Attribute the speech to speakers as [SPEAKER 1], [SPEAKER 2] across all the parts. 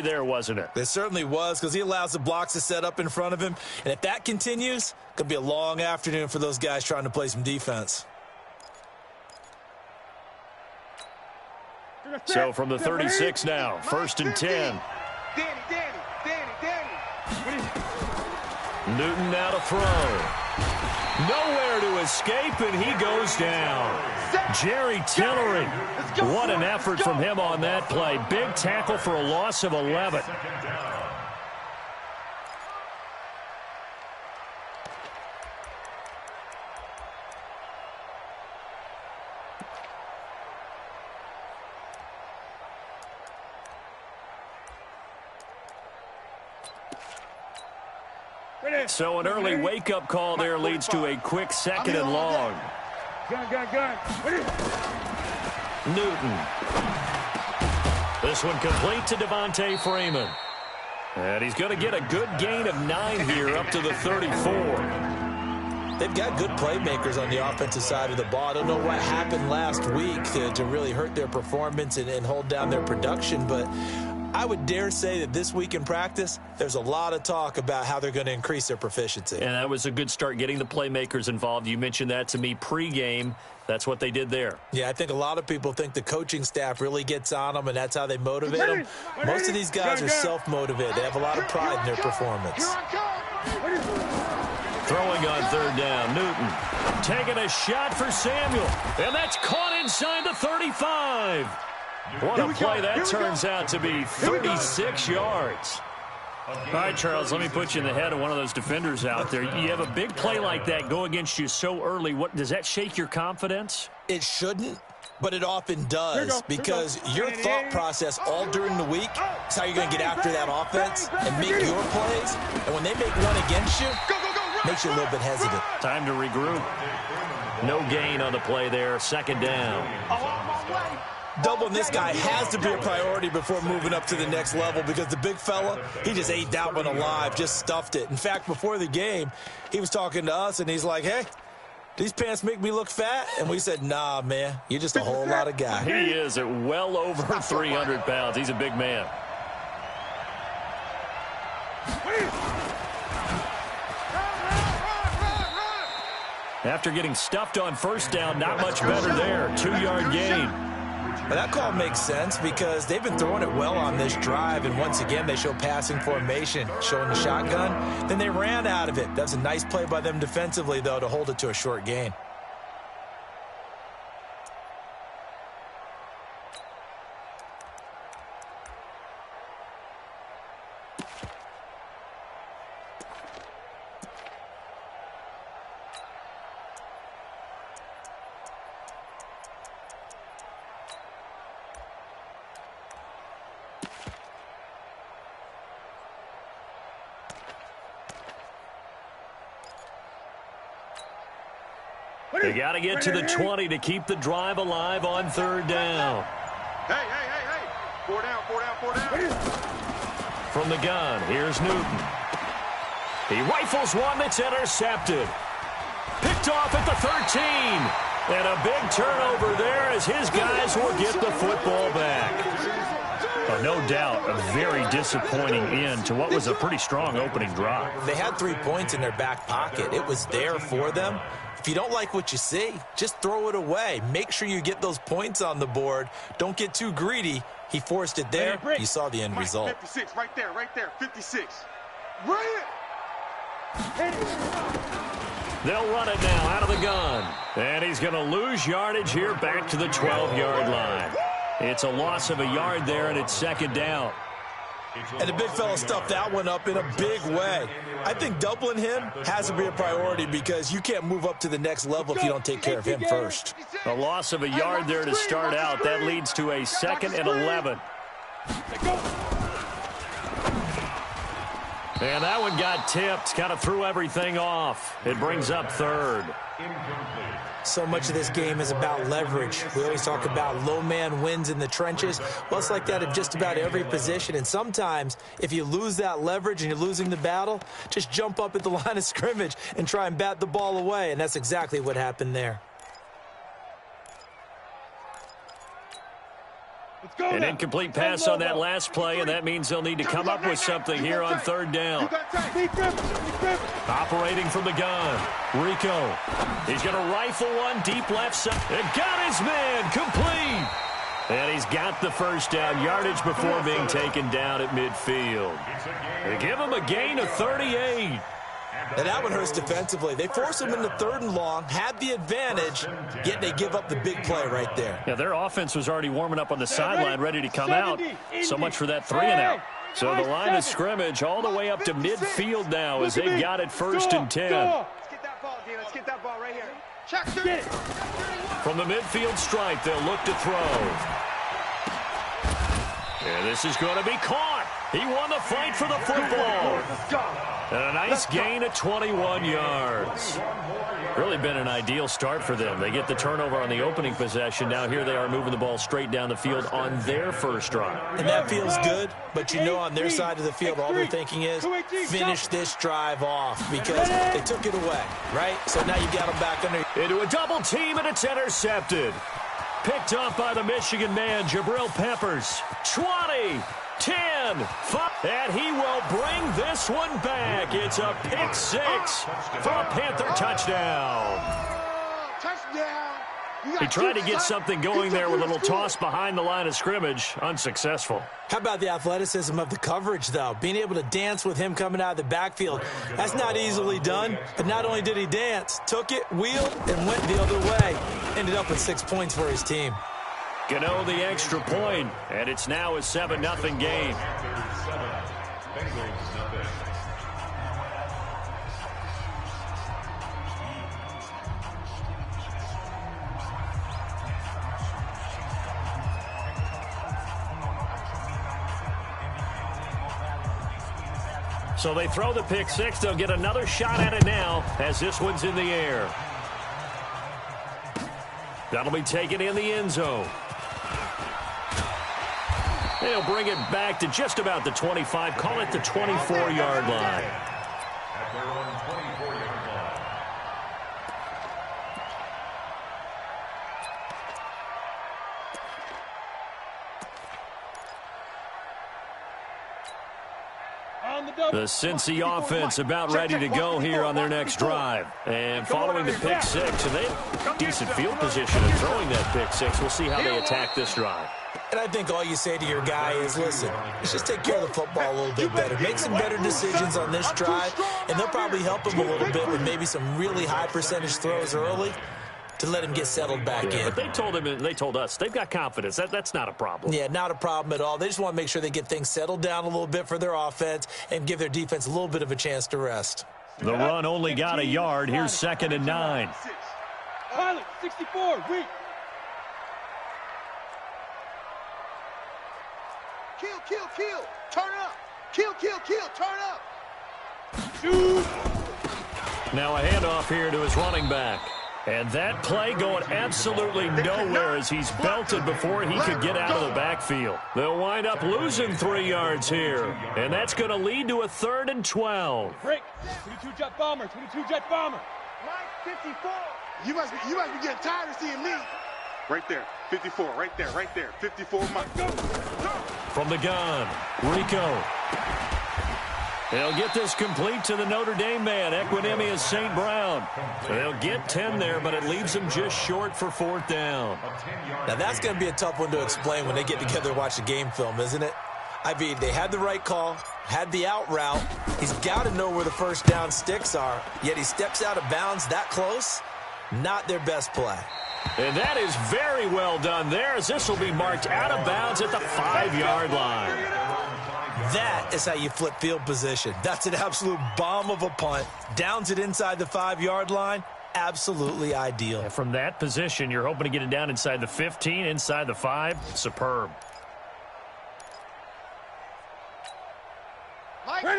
[SPEAKER 1] there, wasn't it?
[SPEAKER 2] It certainly was, because he allows the blocks to set up in front of him. And if that continues, it could be a long afternoon for those guys trying to play some defense.
[SPEAKER 1] So from the 36 now, 1st and 10. Newton now to throw. Nowhere to escape, and he goes down. Jerry Tillery. What an effort from him on that play. Big tackle for a loss of 11. So an early wake-up call there leads to a quick 2nd and long.
[SPEAKER 3] Gun.
[SPEAKER 1] Newton. This one complete to Devontae Freeman. And he's going to get a good gain of 9 here up to the 34.
[SPEAKER 2] They've got good playmakers on the offensive side of the ball. I don't know what happened last week to really hurt their performance and hold down their production, but I would dare say that this week in practice, there's a lot of talk about how they're going to increase their proficiency.
[SPEAKER 1] And that was a good start getting the playmakers involved. You mentioned that to me pregame. That's what they did there.
[SPEAKER 2] Yeah, I think a lot of people think the coaching staff really gets on them, and that's how they motivate them. Most of these guys are self-motivated. They have a lot of pride in their performance.
[SPEAKER 1] Throwing on 3rd down, Newton taking a shot for Samuel. And that's caught inside the 35. What a play that turns out to be, 36 yards. All right, Charles, let me put you in the head of one of those defenders out there. You have a big play like that go against you so early. What does that shake your confidence?
[SPEAKER 2] It shouldn't, but it often does, because your thought process all during the week is how you're going to get after that offense and make your plays. And when they make one against you, it makes you a little bit hesitant.
[SPEAKER 1] Time to regroup. No gain on the play there, 2nd down.
[SPEAKER 2] Doubling this guy has to be a priority before moving up to the next level, because the big fella, he just ate that one alive, just stuffed it. In fact, before the game, he was talking to us, and he's like, hey, these pants make me look fat? And we said, nah, man, you're just a whole lot of guy.
[SPEAKER 1] He is at well over 300 pounds. He's a big man. After getting stuffed on 1st down, not much better there. 2-yard gain.
[SPEAKER 2] Well, that call makes sense, because they've been throwing it well on this drive, and once again they show passing formation, showing the shotgun. Then they ran out of it. That's a nice play by them defensively, though, to hold it to a short gain.
[SPEAKER 1] They got to get to the 20 to keep the drive alive on 3rd down.
[SPEAKER 3] Hey. 4 down.
[SPEAKER 1] From the gun, here's Newton. He rifles one that's intercepted. Picked off at the 13. And a big turnover there as his guys will get the football back. No doubt a very disappointing end to what was a pretty strong opening drive.
[SPEAKER 2] They had 3 points in their back pocket. It was there for them. If you don't like what you see, just throw it away. Make sure you get those points on the board. Don't get too greedy. He forced it there. You saw the end result.
[SPEAKER 3] 56, right there, 56. Right it!
[SPEAKER 1] They'll run it now out of the gun. And he's going to lose yardage here back to the 12-yard line. It's a loss of a yard there, and it's 2nd down.
[SPEAKER 2] And the big fella stuffed that one up in a big way. I think doubling him has to be a priority, because you can't move up to the next level if you don't take care of him first.
[SPEAKER 1] A loss of a yard there to start out. That leads to a 2nd and 11. And that one got tipped. Kind of threw everything off. It brings up 3rd.
[SPEAKER 2] So much of this game is about leverage. We always talk about low man wins in the trenches. Well, it's like that in just about every position. And sometimes, if you lose that leverage and you're losing the battle, just jump up at the line of scrimmage and try and bat the ball away. And that's exactly what happened there.
[SPEAKER 1] An incomplete pass on that last play, and that means they'll need to come up with something here on third down. Operating from the gun, Rico. He's going to rifle one deep left side. And got his man complete. And he's got the first down yardage before being taken down at midfield. They give him a gain of 38.
[SPEAKER 2] And that one hurts defensively. They force him into third and long, had the advantage, yet they give up the big play right there.
[SPEAKER 1] Yeah, their offense was already warming up on the sideline, ready to come out. So much for that 3-and-out. So the line of scrimmage all the way up to midfield now as they've got it first and 10.
[SPEAKER 3] Let's get that ball, D. Let's get that ball right here. Check.
[SPEAKER 1] From the midfield stripe, they'll look to throw. And this is going to be caught. He won the fight for the football. And a nice gain of 21 yards. Really been an ideal start for them. They get the turnover on the opening possession. Now here they are moving the ball straight down the field on their first drive.
[SPEAKER 2] And that feels good, but you know on their side of the field, all they're thinking is finish this drive off because they took it away, right? So now you've got them back under.
[SPEAKER 1] Into a double team, and it's intercepted. Picked off by the Michigan man, Jabril Peppers. 20, 10, 5, and he will bring this one back. It's a pick six for a Panther touchdown. He tried to get something going there with a little toss behind the line of scrimmage. Unsuccessful.
[SPEAKER 2] How about the athleticism of the coverage, though? Being able to dance with him coming out of the backfield. That's not easily done. But not only did he dance, took it, wheeled, and went the other way. Ended up with 6 points for his team.
[SPEAKER 1] Gano the extra point, and it's now a 7-0 game. So they throw the pick six. They'll get another shot at it now as this one's in the air. That'll be taken in the end zone. They'll bring it back to just about the 25. Call it the 24-yard line. The Cincy offense about ready to go here on their next drive. And following the pick six, and they have decent field position in throwing that pick six. We'll see how they attack this drive.
[SPEAKER 2] And I think all you say to your guy is, listen, let's just take care of the football a little bit better. Make some better decisions on this drive, and they'll probably help him a little bit with maybe some really high percentage throws early to let him get settled back in.
[SPEAKER 1] But they told him, and they told us, they've got confidence. That's not a problem.
[SPEAKER 2] Yeah, not a problem at all. They just want to make sure they get things settled down a little bit for their offense and give their defense a little bit of a chance to rest.
[SPEAKER 1] The run only got a yard. Here's 2nd and 9.
[SPEAKER 3] Pilot, 64, weak. Kill. Turn up. Kill. Turn up. Shoot.
[SPEAKER 1] Now a handoff here to his running back. And that play going absolutely nowhere as he's belted before he could get out of the backfield. They'll wind up losing 3 yards here. And that's going to lead to a 3rd and 12.
[SPEAKER 3] Break. 22 jet bomber. Mike, 54. You must be getting tired of seeing me. Right there. 54. Right there. 54. Mike. Go.
[SPEAKER 1] From the gun, Rico. They'll get this complete to the Notre Dame man, Equinemius St. Brown. They'll get 10 there, but it leaves them just short for 4th down.
[SPEAKER 2] Now, that's going to be a tough one to explain when they get together and watch the game film, isn't it? I mean, they had the right call, had the out route. He's got to know where the first down sticks are, yet he steps out of bounds that close. Not their best play.
[SPEAKER 1] And that is very well done there, as this will be marked out of bounds at the 5-yard line.
[SPEAKER 2] That is how you flip field position. That's an absolute bomb of a punt. Downs it inside the 5-yard line. Absolutely ideal.
[SPEAKER 1] And from that position, you're hoping to get it down inside the 15, inside the 5. Superb.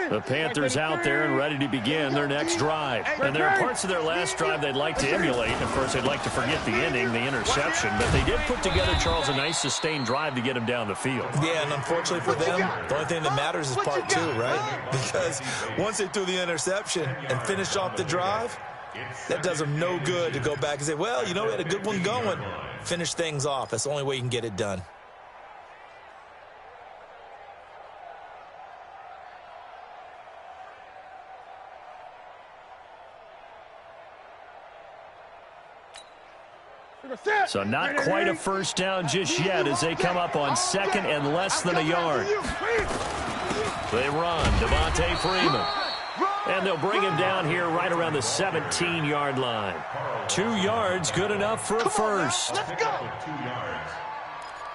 [SPEAKER 1] The Panthers out there and ready to begin their next drive. And there are parts of their last drive they'd like to emulate. Of course, they'd like to forget the ending, the interception. But they did put together, Charles, a nice sustained drive to get him down the field.
[SPEAKER 2] Yeah, and unfortunately for them, the only thing that matters is part 2, right? Because once they threw the interception and finished off the drive, that does them no good to go back and say, well, you know, we had a good one going. Finish things off. That's the only way you can get it done.
[SPEAKER 1] So not quite a first down just yet as they come up on second and less than a yard. They run, Devontae Freeman. And they'll bring him down here right around the 17-yard line. 2 yards, good enough for a first.
[SPEAKER 4] Let's go. 2 yards.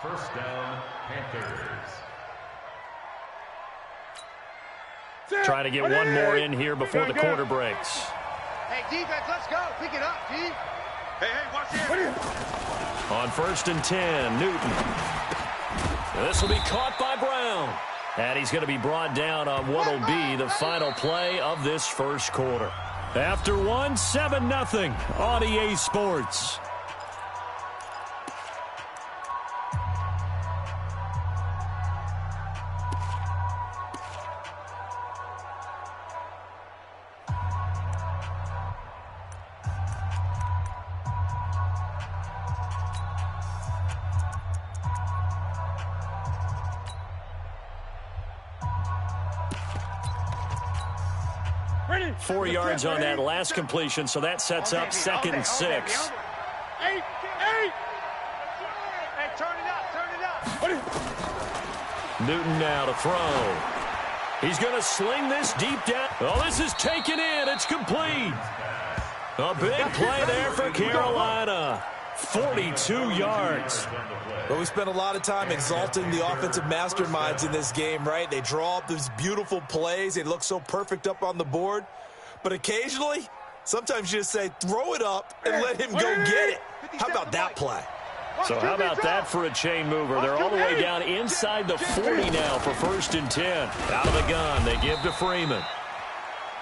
[SPEAKER 4] First down, Panthers.
[SPEAKER 1] Trying to get one more in here before the quarter breaks.
[SPEAKER 5] Hey, defense, let's go. Pick it up, D.
[SPEAKER 3] Hey, watch it.
[SPEAKER 1] On 1st and 10, Newton. This will be caught by Brown. And he's going to be brought down on what will be the final play of this first quarter. After one, 7-0 on EA Sports.
[SPEAKER 3] Ready.
[SPEAKER 1] 4 yards on that last completion, so that sets up 2nd and 6.
[SPEAKER 3] Hey,
[SPEAKER 5] turn it up.
[SPEAKER 1] Newton now to throw. He's going to sling this deep down. Oh, this is taken in. It's complete. A big play there for Carolina. 42 yards.
[SPEAKER 2] But we spent a lot of time exalting the offensive masterminds in this game, right? They draw up these beautiful plays. They look so perfect up on the board. But occasionally, sometimes you just say, throw it up and let him go get it. How about that play?
[SPEAKER 1] So how about that for a chain mover? They're all the way down inside the 40 now for 1st and 10. Out of the gun, they give to Freeman.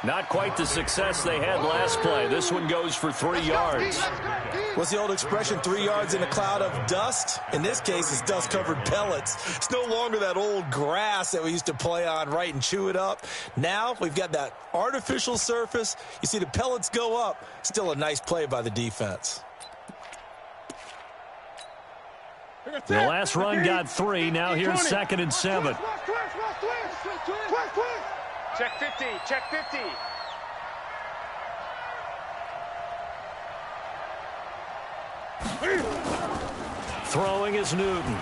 [SPEAKER 1] Not quite the success they had last play. This one goes for 3 yards.
[SPEAKER 2] What's the old expression, 3 yards in a cloud of dust? In this case, it's dust-covered pellets. It's no longer that old grass that we used to play on, right, and chew it up. Now we've got that artificial surface. You see the pellets go up. Still a nice play by the defense.
[SPEAKER 1] The last run got 3. Now here's 2nd and 7.
[SPEAKER 5] Check 50. Check 50.
[SPEAKER 1] Throwing is Newton.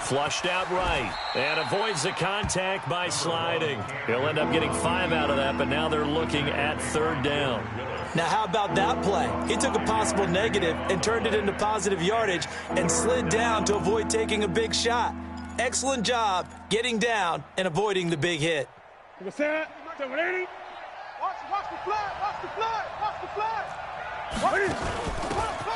[SPEAKER 1] Flushed out right. And avoids the contact by sliding. He'll end up getting 5 out of that, but now they're looking at 3rd down.
[SPEAKER 2] Now, how about that play? He took a possible negative and turned it into positive yardage and slid down to avoid taking a big shot. Excellent job getting down and avoiding the big hit.
[SPEAKER 5] Watch the flag. Watch the flag. Watch the flag.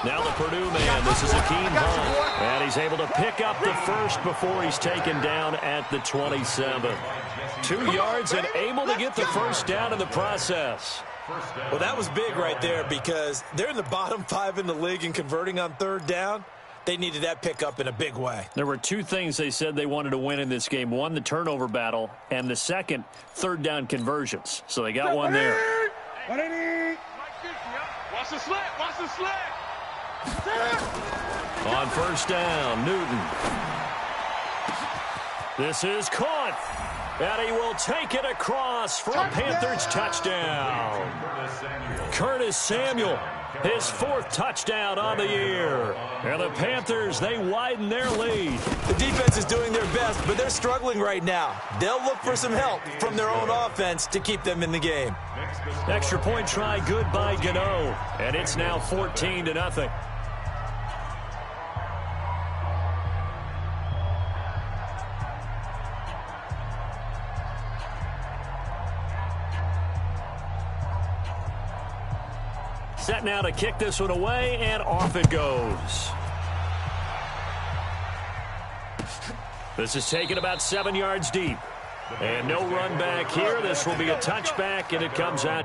[SPEAKER 1] Now the Purdue man, this is a keen punt. And he's able to pick up the first before he's taken down at the 27. 2 yards and able to get the first down in the process.
[SPEAKER 2] Well, that was big right there because they're in the bottom 5 in the league in converting on 3rd down. They needed that pickup in a big way.
[SPEAKER 1] There were 2 things they said they wanted to win in this game. One, the turnover battle, and the second, 3rd down conversions. So they got one there.
[SPEAKER 3] Watch the slant. Watch the slant.
[SPEAKER 1] On 1st down, Newton. This is caught. And he will take it across for a Panthers touchdown. Curtis Samuel, his 4th touchdown on the year. And the Panthers, they widen their lead.
[SPEAKER 2] The defense is doing their best, but they're struggling right now. They'll look for some help from their own offense to keep them in the game.
[SPEAKER 1] Extra point try, good by Gano. And it's now 14-0. Set now to kick this one away, and off it goes. This is taken about 7 yards deep. And no run back here. This will be a touchback, and it comes out.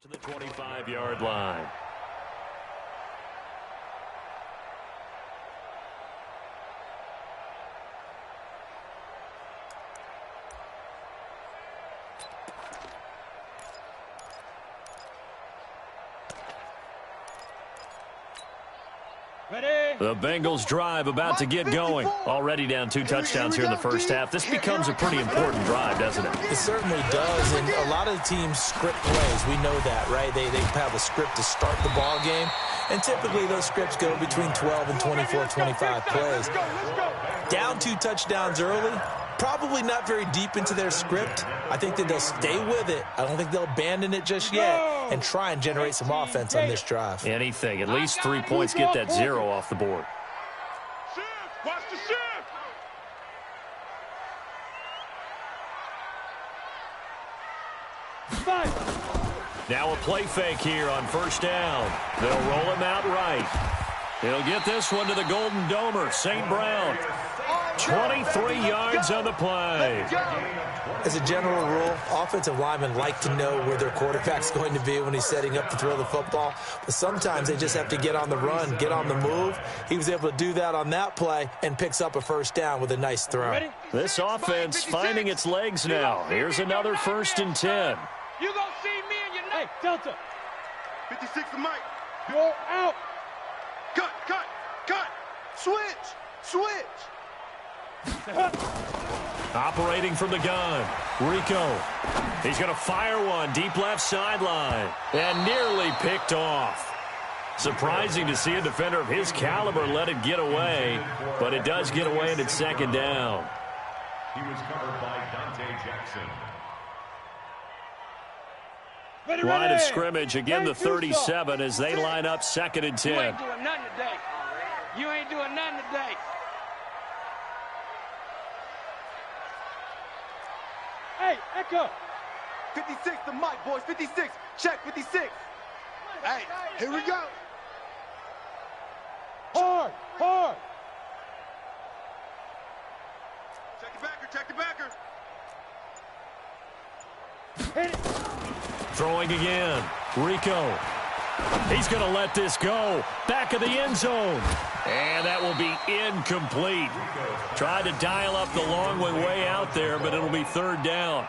[SPEAKER 1] To the 25-yard line. The Bengals drive about to get going. Already down 2 touchdowns here in the first half. This becomes a pretty important drive, doesn't it?
[SPEAKER 2] It certainly does, and a lot of the teams script plays. We know that, right? They have a script to start the ball game, and typically those scripts go between 12 and 24, 25 plays. Down 2 touchdowns early, probably not very deep into their script. I think that they'll stay with it. I don't think they'll abandon it just yet and try and generate some offense on this drive.
[SPEAKER 1] Anything. At least 3 points, get that 0 off the board.
[SPEAKER 3] Shift. Watch the shift.
[SPEAKER 1] Now a play fake here on first down. They'll roll him out right. He'll get this one to the Golden Domer, St. Brown. 23 yards on the play.
[SPEAKER 2] As a general rule, offensive linemen like to know where their quarterback's going to be when he's setting up to throw the football. But sometimes they just have to get on the run, get on the move. He was able to do that on that play and picks up a first down with a nice throw.
[SPEAKER 1] This offense finding its legs now. Here's another 1st and 10.
[SPEAKER 5] You gonna see me in your neck. Hey, Delta.
[SPEAKER 3] 56 to Mike.
[SPEAKER 5] You're out.
[SPEAKER 3] Cut. Switch.
[SPEAKER 1] Operating from the gun, Rico. He's going to fire one deep left sideline and nearly picked off. Surprising to see a defender of his caliber let it get away, but it does get away and it's 2nd down.
[SPEAKER 4] He was covered by Dante Jackson.
[SPEAKER 1] Line of scrimmage, again the 37 as they line up 2nd and 10.
[SPEAKER 5] You ain't doing nothing today. You ain't doing nothing today. Hey, Echo.
[SPEAKER 3] 56 to Mike, boys. 56. Check 56. Hey, here we go.
[SPEAKER 5] Hard.
[SPEAKER 3] Check the backer.
[SPEAKER 5] Hit it.
[SPEAKER 1] Throwing again, Rico. He's going to let this go. Back of the end zone. And that will be incomplete. Tried to dial up the long way out there, but it'll be 3rd down.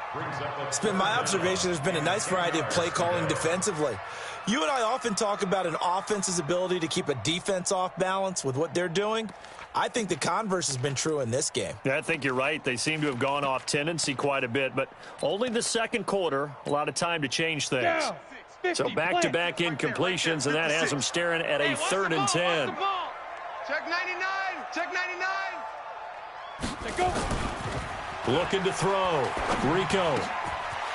[SPEAKER 2] It's been my observation there's been a nice variety of play calling defensively. You and I often talk about an offense's ability to keep a defense off balance with what they're doing. I think the converse has been true in this game.
[SPEAKER 1] Yeah, I think you're right. They seem to have gone off tendency quite a bit, but only the 2nd quarter, a lot of time to change things.
[SPEAKER 5] Down. 50,
[SPEAKER 1] So back-to-back incompletions, and that has them staring at a 3rd and 10.
[SPEAKER 3] Check 99. Check 99.
[SPEAKER 5] Let go.
[SPEAKER 1] Looking to throw. Rico.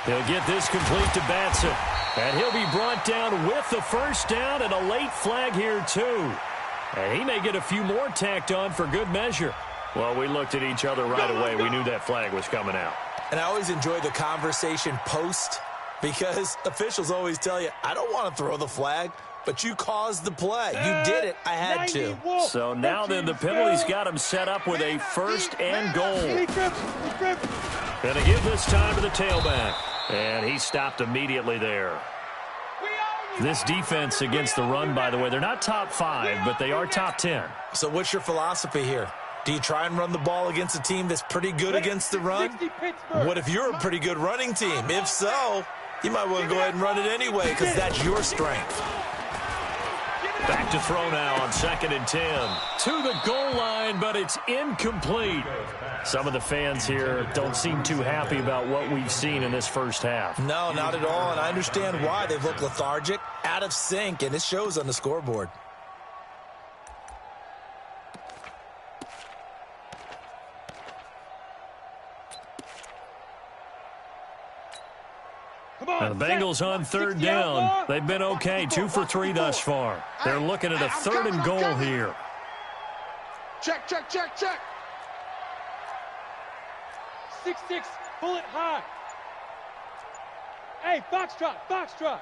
[SPEAKER 1] He'll get this complete to Batson. And he'll be brought down with the 1st down and a late flag here, too. And he may get a few more tacked on for good measure. Well, we looked at each other right away. We knew that flag was coming out.
[SPEAKER 2] And I always enjoy the conversation post because officials always tell you, I don't want to throw the flag, but you caused the play. You did it. I had to.
[SPEAKER 1] So now then the penalty's got him set up with a 1st and goal. Going to give this time to the tailback. And he stopped immediately there. This defense against the run, by the way, they're not top 5, but they are top 10.
[SPEAKER 2] So what's your philosophy here? Do you try and run the ball against a team that's pretty good against the run? What if you're a pretty good running team? If so, you might want to go ahead and run it anyway because that's your strength.
[SPEAKER 1] Back to throw now on 2nd and 10. To the goal line, but it's incomplete. Some of the fans here don't seem too happy about what we've seen in this first half.
[SPEAKER 2] No, not at all, and I understand why. They've looked lethargic, out of sync, and it shows on the scoreboard.
[SPEAKER 1] Now the Bengals on 3rd down. They've been okay, 2 for 3 thus far. They're looking at a 3rd and goal here.
[SPEAKER 3] Check.
[SPEAKER 5] 6-6, bullet high. Hey, foxtrot.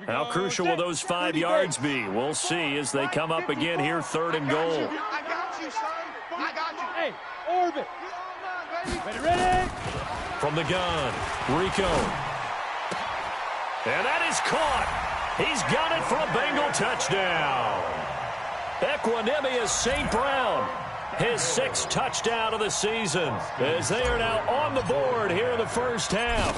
[SPEAKER 1] How crucial will those 5 yards be? We'll see as they come up again here, 3rd and goal.
[SPEAKER 3] I got you, son. I got you.
[SPEAKER 5] Hey, orbit. Ready?
[SPEAKER 1] From the gun, Rico. And that is caught. He's got it for a Bengal touchdown. Equanimous St. Brown, his 6th touchdown of the season, as they are now on the board here in the first half.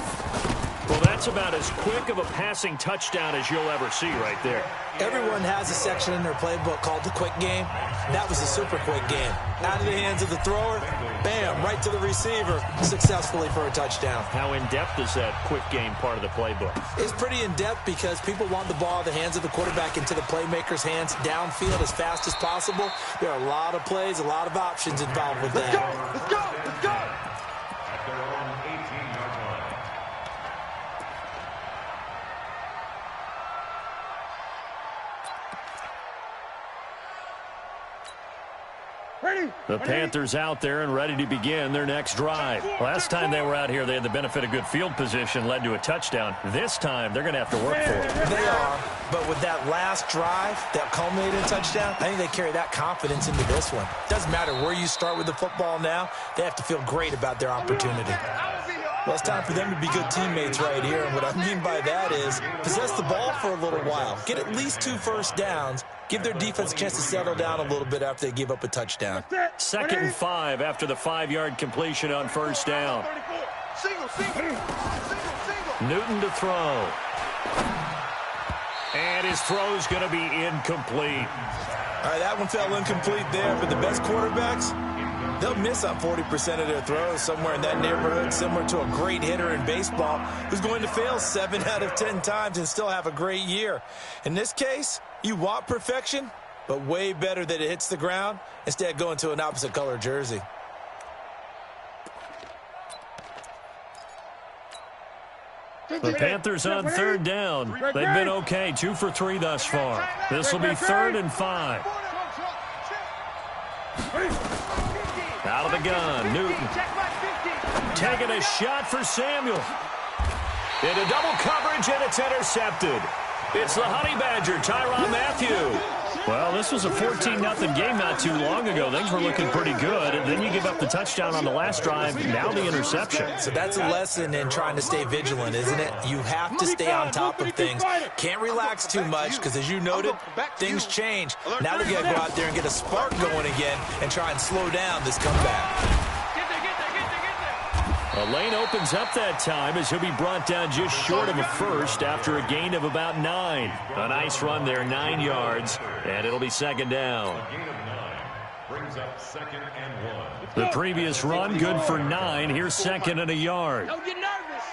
[SPEAKER 1] Well, that's about as quick of a passing touchdown as you'll ever see right there.
[SPEAKER 2] Everyone has a section in their playbook called the quick game. That was a super quick game. Out of the hands of the thrower, bam, right to the receiver, successfully for a touchdown.
[SPEAKER 1] How in-depth is that quick game part of the playbook?
[SPEAKER 2] It's pretty in-depth because people want the ball in the hands of the quarterback into the playmaker's hands downfield as fast as possible. There are a lot of plays, a lot of options involved with that.
[SPEAKER 3] Let's go. Let's go.
[SPEAKER 4] At their own 18-yard line.
[SPEAKER 3] Ready.
[SPEAKER 1] The Panthers out there and ready to begin their next drive. Last time they were out here, they had the benefit of good field position, led to a touchdown. This time, they're going to have to work for it.
[SPEAKER 2] They are, but with that last drive that culminated in a touchdown, I think they carry that confidence into this one. Doesn't matter where you start with the football now, they have to feel great about their opportunity. Well, it's time for them to be good teammates right here, and what I mean by that is possess the ball for a little while, get at least 2 first downs, give their defense a chance to settle down a little bit after they give up a touchdown.
[SPEAKER 1] 2nd and 5 after the 5-yard completion on first down.
[SPEAKER 3] Single.
[SPEAKER 1] Newton to throw. And his throw's going to be incomplete.
[SPEAKER 2] All right, that one fell incomplete there, but the best quarterbacks, they'll miss on 40% of their throws, somewhere in that neighborhood, similar to a great hitter in baseball who's going to fail 7 out of 10 times and still have a great year. In this case, you want perfection, but way better that it hits the ground instead of going to an opposite color jersey.
[SPEAKER 1] The Panthers on 3rd down. They've been okay, 2 for 3 thus far. This will be 3rd and 5. Out of the gun, Newton. Taking a shot for Samuel. Into double coverage, and it's intercepted. It's the Honey Badger, Tyrann Mathieu. Well, this was a 14-0 game not too long ago. Things were looking pretty good, and then you give up the touchdown on the last drive, now the interception.
[SPEAKER 2] So that's a lesson in trying to stay vigilant, isn't it? You have to stay on top of things. Can't relax too much because, as you noted, things change. Now they got to go out there and get a spark going again and try and slow down this comeback.
[SPEAKER 1] A lane opens up that time as he'll be brought down just short of a first after a gain of about 9. A nice run there, 9 yards, and it'll be 2nd down.
[SPEAKER 4] A gain of 9 brings up 2nd and 1.
[SPEAKER 1] The previous run, good for 9. Here's 2nd and a yard.
[SPEAKER 5] Don't get nervous.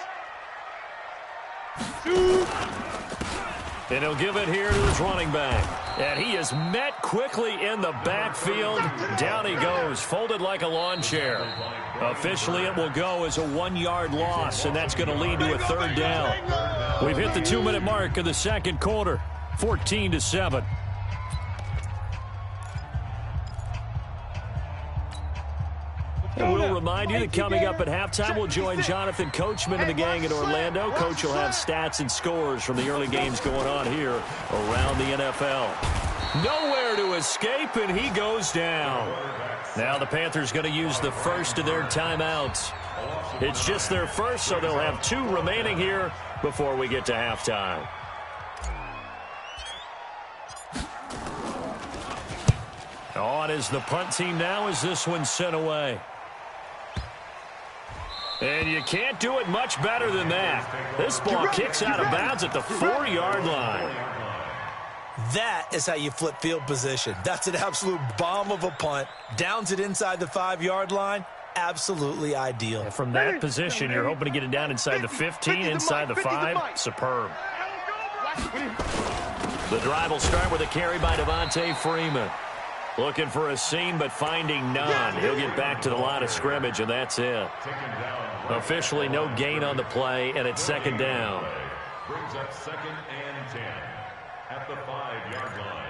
[SPEAKER 1] And he'll give it here to his running back. And he is met quickly in the backfield. Down he goes, folded like a lawn chair. Officially, it will go as a 1-yard loss, and that's going to lead to a 3rd down. We've hit the 2-minute mark of the 2nd quarter, 14-7. And we'll remind you that coming up at halftime, we'll join Jonathan Coachman and the gang in Orlando. Coach will have stats and scores from the early games going on here around the NFL. Nowhere to escape, and he goes down. Now the Panthers going to use the first of their timeouts. It's just their first, so they'll have 2 remaining here before we get to halftime. On is the punt team now as this one's sent away. And you can't do it much better than that. This ball kicks out of bounds at the 4-yard line.
[SPEAKER 2] That is how you flip field position. That's an absolute bomb of a punt. Downs it inside the 5-yard line. Absolutely ideal.
[SPEAKER 1] And from that position, you're hoping to get it down inside the 15, inside the 5. Superb. The drive will start with a carry by Devontae Freeman. Looking for a seam, but finding none. He'll get back to the line of scrimmage, and that's it. Officially no gain on the play, and it's 2nd down.
[SPEAKER 4] Brings up 2nd and 10 at the 5-yard line.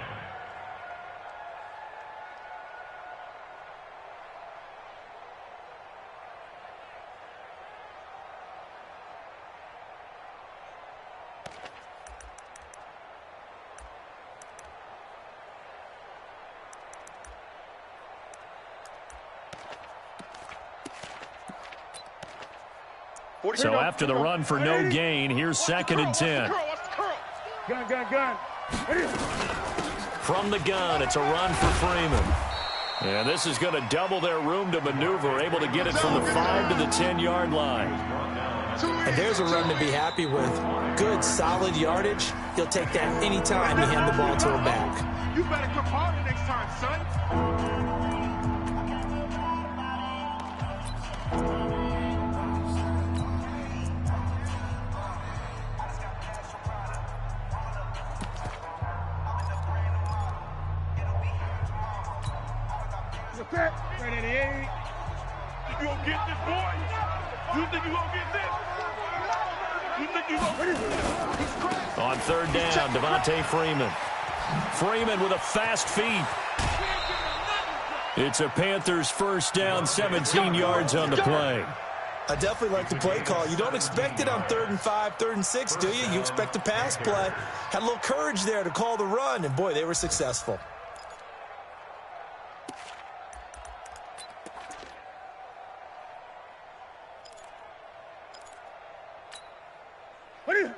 [SPEAKER 1] So after the run for no gain, here's 2nd and 10.
[SPEAKER 3] Gun.
[SPEAKER 1] From the gun, it's a run for Freeman. And this is going to double their room to maneuver, able to get it from the 5 to the 10-yard line.
[SPEAKER 2] And there's a run to be happy with. Good, solid yardage. He'll take that anytime you hand the ball to him back.
[SPEAKER 3] You better grip harder next time, son. Right at the 8. You gonna get this, boy? You think you gonna get this? You think you gonna get this?
[SPEAKER 1] On 3rd down, Devontae Freeman. Freeman with a fast feet. It's a Panthers 1st down, 17 yards on the play.
[SPEAKER 2] I definitely like the play call. You don't expect it on 3rd and 5, 3rd and 6, do you? You expect a pass play. Had a little courage there to call the run, and boy, they were successful.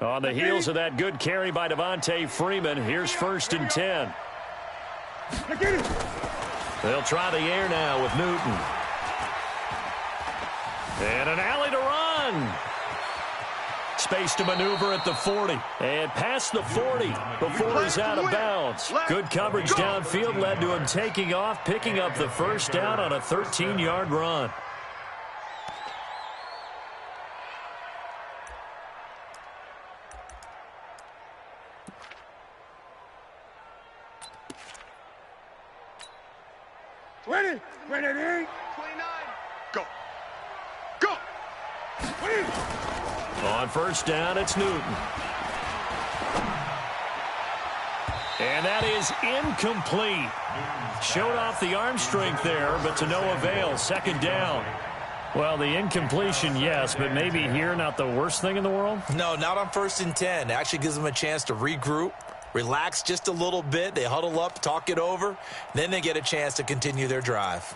[SPEAKER 1] On the heels of that good carry by Devontae Freeman, here's 1st and 10. They'll try the air now with Newton. And an alley to run. Space to maneuver at the 40. And past the 40 before he's out of bounds. Good coverage downfield led to him taking off, picking up the 1st down on a 13-yard run.
[SPEAKER 3] Right at 8. 29. Go.
[SPEAKER 1] On 1st down, it's Newton. And that is incomplete. Showed off the arm strength there, but to no avail. 2nd down. Well, the incompletion, yes, but maybe here not the worst thing in the world?
[SPEAKER 2] No, not on 1st and 10. Actually gives them a chance to regroup, relax just a little bit. They huddle up, talk it over. Then they get a chance to continue their drive.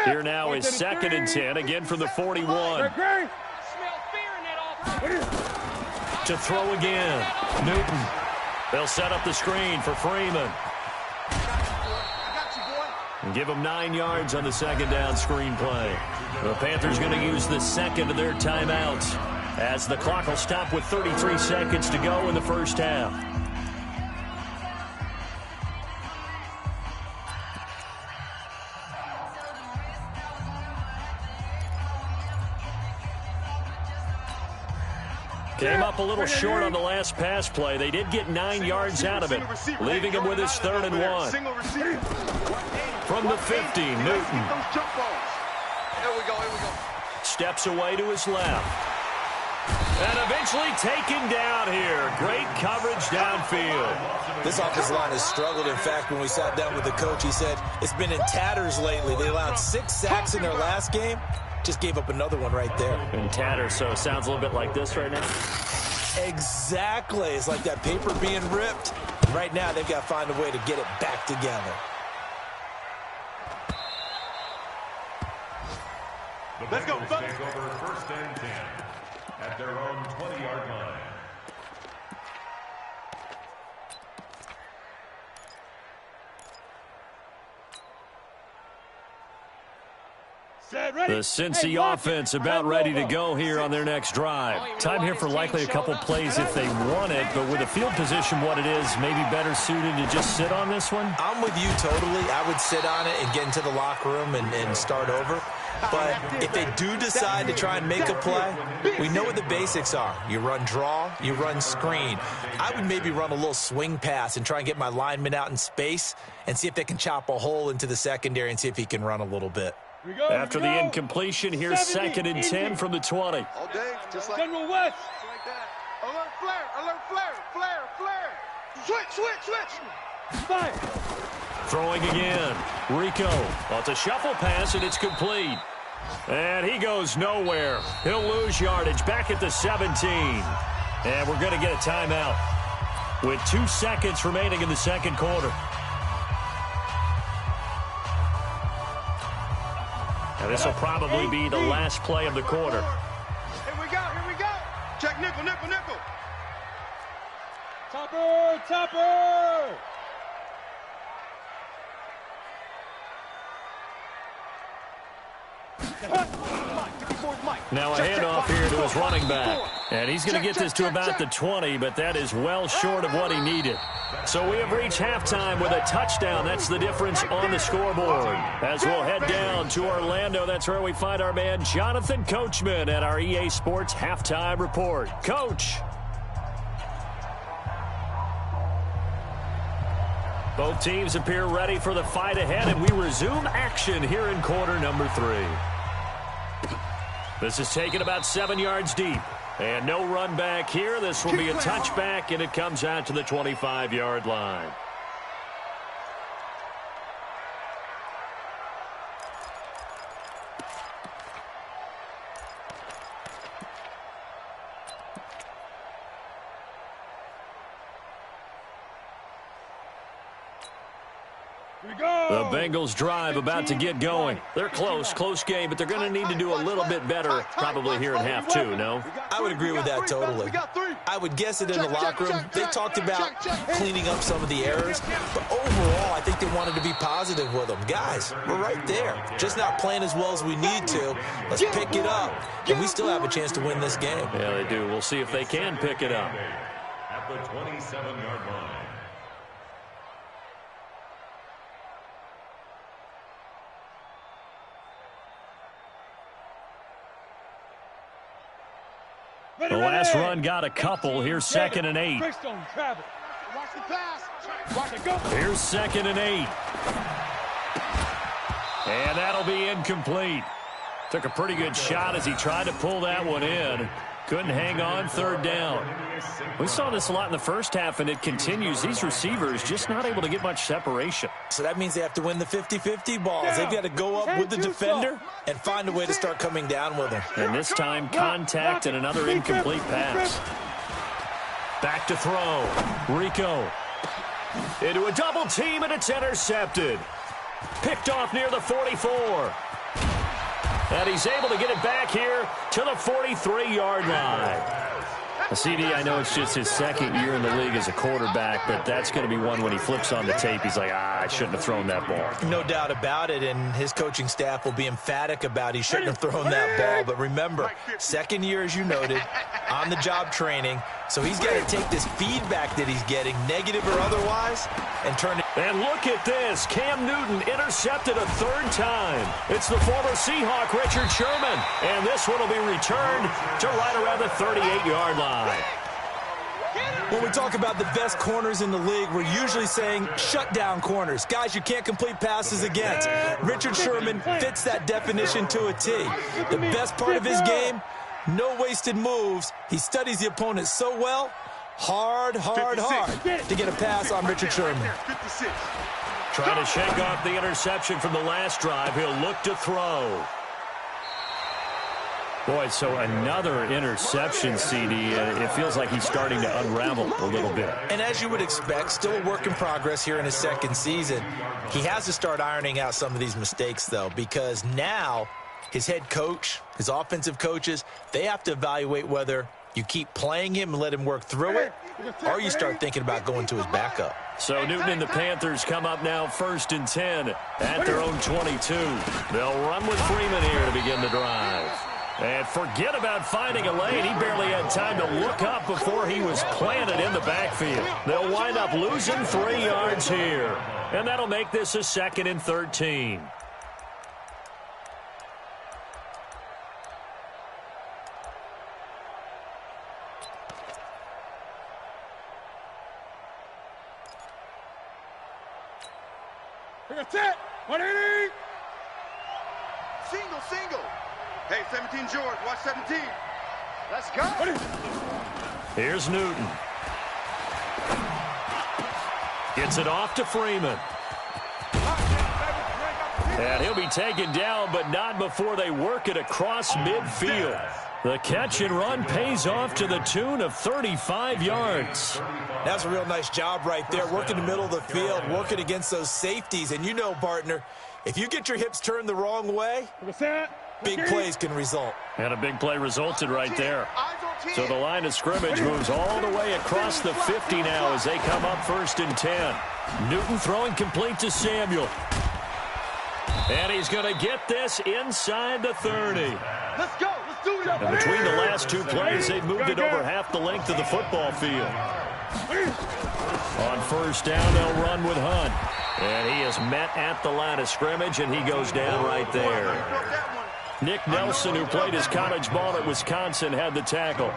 [SPEAKER 1] Here now is 2nd and 10, again from the 41. To throw again, Newton. They'll set up the screen for Freeman. And give him 9 yards on the 2nd down screen play. The Panthers going to use the 2nd of their timeouts as the clock will stop with 33 seconds to go in the 1st half. Came up a little short on the last pass play. They did get 9 yards out of it, leaving him with his 3rd and 1. From the 50, Newton.
[SPEAKER 3] Here we go.
[SPEAKER 1] Steps away to his left. And eventually taken down here. Great coverage downfield.
[SPEAKER 2] This offensive line has struggled. In fact, when we sat down with the coach, he said it's been in tatters lately. They allowed 6 sacks in their last game. Just gave up another one right there.
[SPEAKER 1] In tatters, so it sounds a little bit like this right now.
[SPEAKER 2] Exactly. It's like that paper being ripped. Right now, they've got to find a way to get it back together.
[SPEAKER 3] Let's go, folks.
[SPEAKER 4] Take over 1st and 10 at their own 20-yard line.
[SPEAKER 1] The Cincy offense about ready to go here on their next drive. Time here for likely a couple plays if they want it, but with the field position what it is, maybe better suited to just sit on this one?
[SPEAKER 2] I'm with you totally. I would sit on it and get into the locker room and start over. But if they do decide to try and make a play, we know what the basics are. You run draw, you run screen. I would maybe run a little swing pass and try and get my lineman out in space and see if they can chop a hole into the secondary and see if he can run a little bit.
[SPEAKER 1] After the incompletion, here's 2nd and 10 from the 20.
[SPEAKER 3] All day, just like General West. Just like that. Alert flare. Switch. Fire.
[SPEAKER 1] Throwing again. Rico. Well, it's a shuffle pass, and it's complete. And he goes nowhere. He'll lose yardage back at the 17. And we're going to get a timeout with 2 seconds remaining in the second quarter. Now this will probably be the last play of the quarter.
[SPEAKER 3] Here we go. Check nickel. Topper.
[SPEAKER 1] Now a handoff here to his running back. And he's going to get this to about the 20, but that is well short of what he needed. So we have reached halftime with a touchdown. That's the difference on the scoreboard. As we'll head down to Orlando, that's where we find our man Jonathan Coachman at our EA Sports Halftime Report. Coach. Both teams appear ready for the fight ahead, and we resume action here in quarter number 3. This is taken about 7 yards deep. And no run back here. This will be a touchback, and it comes out to the 25-yard line. The Bengals drive about to get going. They're close game, but they're going to need to do a little bit better probably here in half 2, no?
[SPEAKER 2] I would agree with that totally. I would guess it in the locker room. They talked about cleaning up some of the errors, but overall, I think they wanted to be positive with them. Guys, we're right there. Just not playing as well as we need to. Let's pick it up, and we still have a chance to win this game.
[SPEAKER 1] Yeah, they do. We'll see if they can pick it up.
[SPEAKER 4] At the 27-yard line.
[SPEAKER 1] The last run got a couple. Here's 2nd and 8. Here's 2nd and 8. And that'll be incomplete. Took a pretty good shot as he tried to pull that one in. Couldn't hang on, 3rd down. We saw this a lot in the first half, and it continues. These receivers just not able to get much separation.
[SPEAKER 2] So that means they have to win the 50-50 balls. They've got to go up with the defender and find a way to start coming down with them.
[SPEAKER 1] And this time, contact and another incomplete pass. Back to throw. Rico. Into a double team, and it's intercepted. Picked off near the 44. And he's able to get it back here to the 43-yard line. CD, I know it's just his 2nd year in the league as a quarterback, but that's going to be one when he flips on the tape. He's like, I shouldn't have thrown that ball.
[SPEAKER 2] No doubt about it, and his coaching staff will be emphatic about he shouldn't have thrown that ball. But remember, 2nd year, as you noted, on-the-job training. So he's got to take this feedback that he's getting, negative or otherwise, and turn it.
[SPEAKER 1] And look at this. Cam Newton intercepted a 3rd time. It's the former Seahawk, Richard Sherman. And this one will be returned to right around the 38-yard line.
[SPEAKER 2] When we talk about the best corners in the league, we're usually saying shutdown corners. Guys you can't complete passes against. Richard Sherman fits that definition to a T. The best part of his game, no wasted moves. He studies the opponent so well. Hard to get a pass on Richard Sherman.
[SPEAKER 1] Trying to shake off the interception from the last drive. He'll look to throw. Boy, so another interception, CD. It feels like he's starting to unravel a little bit.
[SPEAKER 2] And as you would expect, still a work in progress here in his 2nd season. He has to start ironing out some of these mistakes, though, because now his head coach, his offensive coaches, they have to evaluate whether you keep playing him and let him work through it, or you start thinking about going to his backup.
[SPEAKER 1] So Newton and the Panthers come up now 1st and 10 at their own 22. They'll run with Freeman here to begin the drive. And forget about finding a lane. He barely had time to look up before he was planted in the backfield. They'll wind up losing 3 yards here. And that'll make this a 2nd and 13.
[SPEAKER 3] That's it. 180. Single. Hey, 17's yours. Watch 17. Let's go.
[SPEAKER 1] Here's Newton. Gets it off to Freeman. And he'll be taken down, but not before they work it across midfield. The catch and run pays off to the tune of 35 yards.
[SPEAKER 2] That's a real nice job right there, working the middle of the field, working against those safeties. And you know, partner, if you get your hips turned the wrong way, big plays can result.
[SPEAKER 1] And a big play resulted right there. So the line of scrimmage moves all the way across the 50 now as they come up 1st and 10. Newton throwing complete to Samuel. And he's going to get this inside the 30.
[SPEAKER 3] Let's go. Let's do it.
[SPEAKER 1] And between the last two plays, they've moved it over half the length of the football field. On 1st down, they'll run with Hunt. And he is met at the line of scrimmage, and he goes down right there. Nick Nelson, who played his college ball at Wisconsin, had the tackle.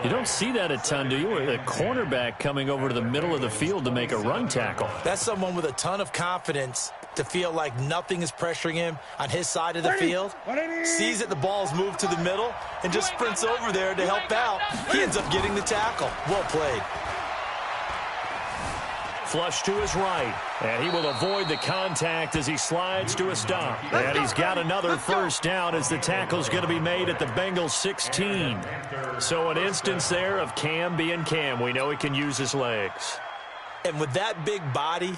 [SPEAKER 1] You don't see that a ton, do you? A cornerback coming over to the middle of the field to make a run tackle.
[SPEAKER 2] That's someone with a ton of confidence to feel like nothing is pressuring him on his side of the field. Sees that the ball is moved to the middle and just sprints over there to help out. He ends up getting the tackle. Well played.
[SPEAKER 1] Flush to his right, and he will avoid the contact as he slides to a stop. And he's got another 1st down as the tackle's going to be made at the Bengals 16. So an instance there of Cam being Cam. We know he can use his legs.
[SPEAKER 2] And with that big body,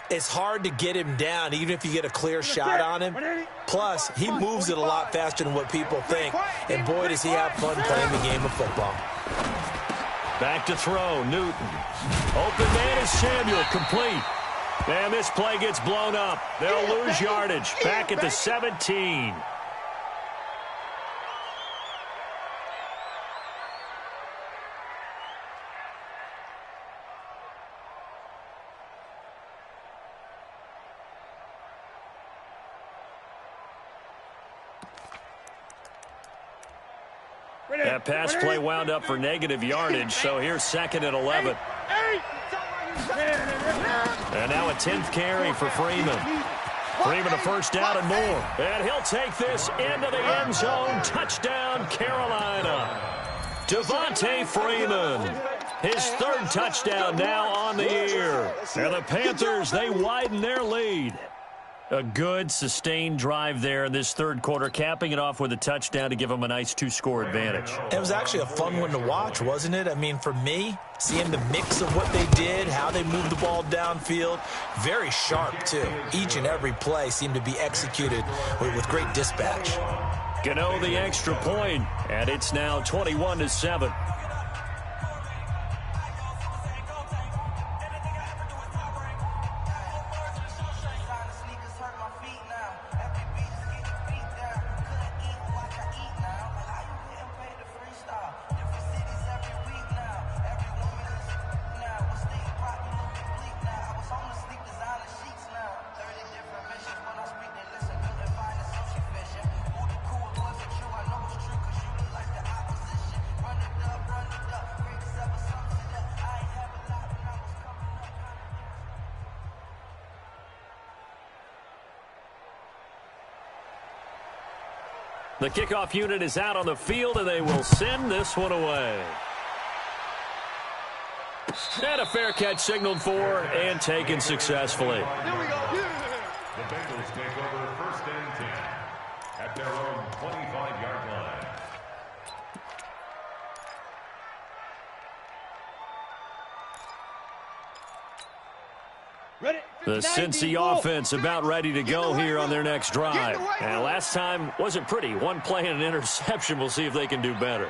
[SPEAKER 2] it's hard to get him down, even if you get a clear shot on him. Plus, he moves it a lot faster than what people think. And boy, does he have fun playing the game of football.
[SPEAKER 1] Back to throw, Newton. Open man is Samuel, complete. And this play gets blown up. They'll lose yardage. Back at the 17. That pass play wound up for negative yardage, so here's 2nd and 11. And now a 10th carry for Freeman. Freeman a 1st down and more. And he'll take this into the end zone. Touchdown, Carolina. Devontae Freeman. His 3rd touchdown now on the year. And the Panthers, they widen their lead. A good, sustained drive there in this 3rd quarter, capping it off with a touchdown to give them a nice 2-score advantage.
[SPEAKER 2] It was actually a fun one to watch, wasn't it? I mean, for me, seeing the mix of what they did, how they moved the ball downfield, very sharp, too. Each and every play seemed to be executed with great dispatch.
[SPEAKER 1] Gano the extra point, and it's now 21-7. The kickoff unit is out on the field, and they will send this one away. And a fair catch signaled for and taken successfully.
[SPEAKER 4] The Bengals take over 1st and 10 at their own 25-yard line.
[SPEAKER 1] The Cincy offense about ready to go here on their next drive. And last time wasn't pretty. One play and an interception. We'll see if they can do better.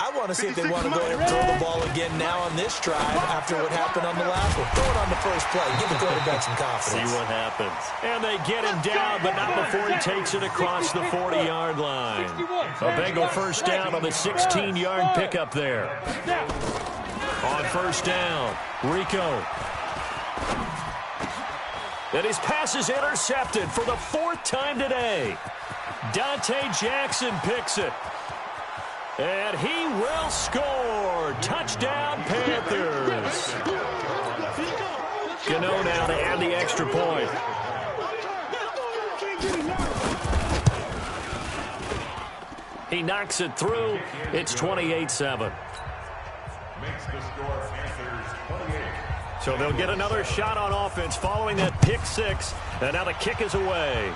[SPEAKER 2] I want to see if they want to go ahead and throw the ball again now on this drive after what happened on the last one. Throw it on the first play. Give the quarterback some confidence.
[SPEAKER 1] See what happens. And they get him down, but not before he takes it across the 40-yard line. A Bengal 1st down on the 16-yard pickup there. On 1st down, Rico. And his pass is intercepted for the 4th time today. Dante Jackson picks it. And he will score. Touchdown, Panthers. Gano now to add the extra point. He knocks it through. It's 28-7.
[SPEAKER 4] Makes the score Panthers 28.
[SPEAKER 1] So they'll get another shot on offense following that pick six. And now the kick is away.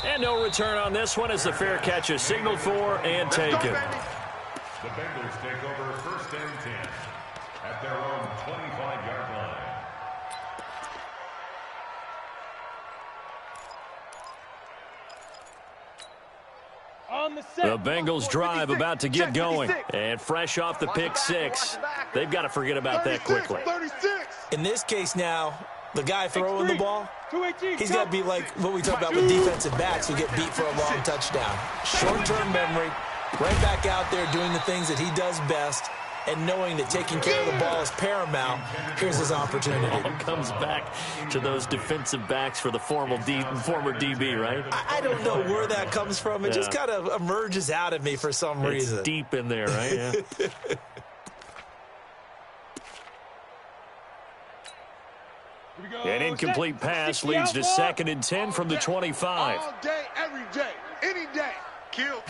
[SPEAKER 1] And no return on this one as the fair catch is signaled for and taken.
[SPEAKER 4] The Bengals take over 1st and 10 at their own 25-yard line.
[SPEAKER 1] The Bengals drive about to get going. And fresh off the pick six, they've got to forget about that quickly.
[SPEAKER 2] In this case now, the guy throwing the ball, he's got to be like what we talk about with defensive backs who get beat for a long touchdown. Short-term memory, right back out there doing the things that he does best, and knowing that taking care of the ball is paramount. Here's his opportunity.
[SPEAKER 1] It all comes back to those defensive backs for the former DB, right?
[SPEAKER 2] I don't know where that comes from. It just kind of emerges out of me for some reason.
[SPEAKER 1] It's deep in there, right? Yeah. An incomplete pass leads to 2nd and 10 from the 25.
[SPEAKER 3] All day, every day, any day. Kill.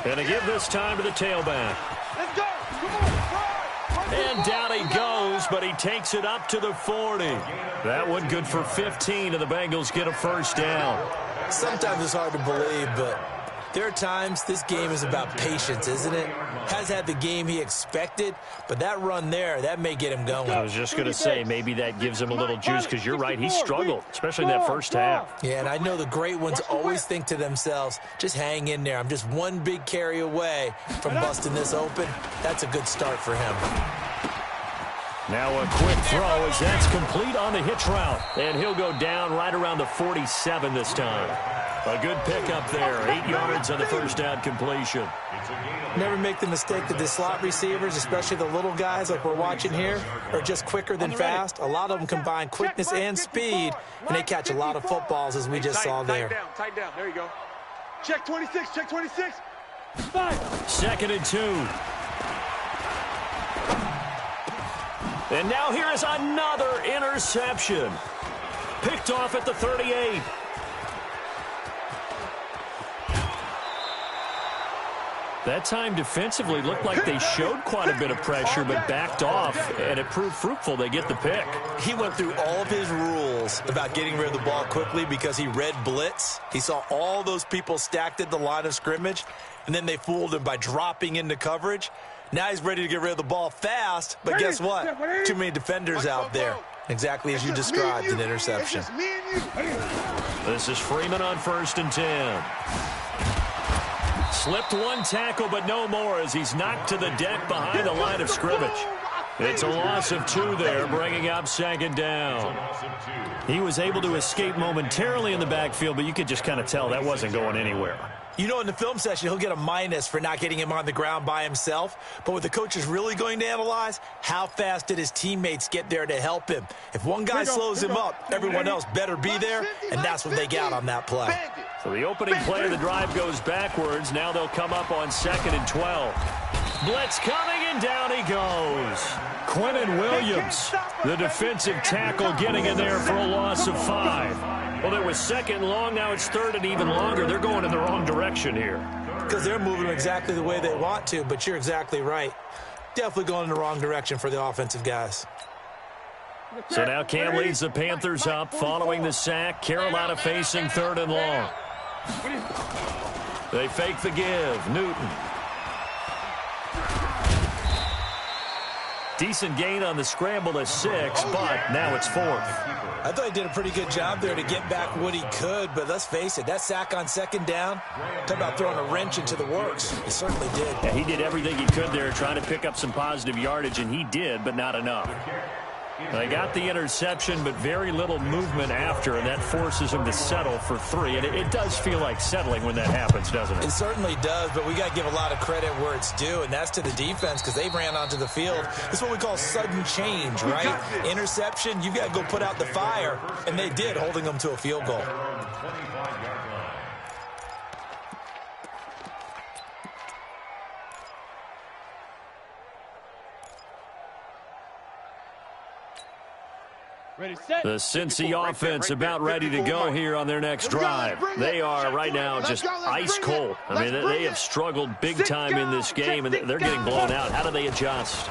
[SPEAKER 1] And a give this time to the tailback.
[SPEAKER 3] Let's go. Come on.
[SPEAKER 1] And down he goes, but he takes it up to the 40. That one good for 15, and the Bengals get a first down.
[SPEAKER 2] Sometimes it's hard to believe, but there are times this game is about patience, isn't it? Has had the game he expected, but that run there, that may get him going.
[SPEAKER 1] I was just going to say, maybe that gives him a little juice, because you're right, he struggled, especially in that first half.
[SPEAKER 2] Yeah, and I know the great ones always think to themselves, just hang in there. I'm just one big carry away from busting this open. That's a good start for him.
[SPEAKER 1] Now a quick throw as that's complete on the hitch route. And he'll go down right around the 47 this time. A good pickup there. 8 yards on the first down completion.
[SPEAKER 2] Never make the mistake that the slot receivers, especially the little guys like we're watching here, are just quicker than fast. A lot of them combine quickness and speed, and they catch a lot of footballs, as we just saw there.
[SPEAKER 3] Tight down. There you go. Check 26. 5.
[SPEAKER 1] 2nd and 2. And now here is another interception. Picked off at the 38. That time defensively looked like they showed quite a bit of pressure but backed off, and it proved fruitful. They get the pick.
[SPEAKER 2] He went through all of his rules about getting rid of the ball quickly because he read blitz. He saw all those people stacked at the line of scrimmage, and then they fooled him by dropping into coverage. Now he's ready to get rid of the ball fast, but guess what? Too many defenders out there. Exactly as you described, an interception.
[SPEAKER 1] This is Freeman on 1st and 10. Slipped one tackle, but no more as he's knocked to the deck behind the line of scrimmage. It's a loss of 2 there, bringing up 2nd down. He was able to escape momentarily in the backfield, but you could just kind of tell that wasn't going anywhere.
[SPEAKER 2] You know, in the film session, he'll get a minus for not getting him on the ground by himself. But what the coach is really going to analyze, how fast did his teammates get there to help him? If one guy slows him up, everyone else better be there, and that's what they got on that play.
[SPEAKER 1] So the opening play of the drive goes backwards. Now they'll come up on 2nd and 12. Blitz coming, and down he goes. Quinnen Williams, the defensive tackle, getting in there for a loss of 5. Well, there was 2nd long. Now it's 3rd and even longer. They're going in the wrong direction here.
[SPEAKER 2] Because they're moving exactly the way they want to, but you're exactly right. Definitely going in the wrong direction for the offensive guys.
[SPEAKER 1] So now Cam leads the Panthers up following the sack. Carolina facing 3rd and long. They fake the give. Newton. Decent gain on the scramble to 6, but now it's 4th.
[SPEAKER 2] I thought he did a pretty good job there to get back what he could, but let's face it, that sack on 2nd down, talk about throwing a wrench into the works. He certainly did.
[SPEAKER 1] Yeah, he did everything he could there trying to pick up some positive yardage, and he did, but not enough. They got the interception, but very little movement after, and that forces him to settle for 3. And it does feel like settling when that happens, doesn't it?
[SPEAKER 2] It certainly does, but we got to give a lot of credit where it's due, and that's to the defense because they ran onto the field. It's what we call sudden change, right? Interception, you got to go put out the fire, and they did, holding them to a field goal.
[SPEAKER 1] The Cincy offense about ready to go here on their next drive. They are right now just ice cold. I mean, they have struggled big time in this game, and they're getting blown out. How do they adjust?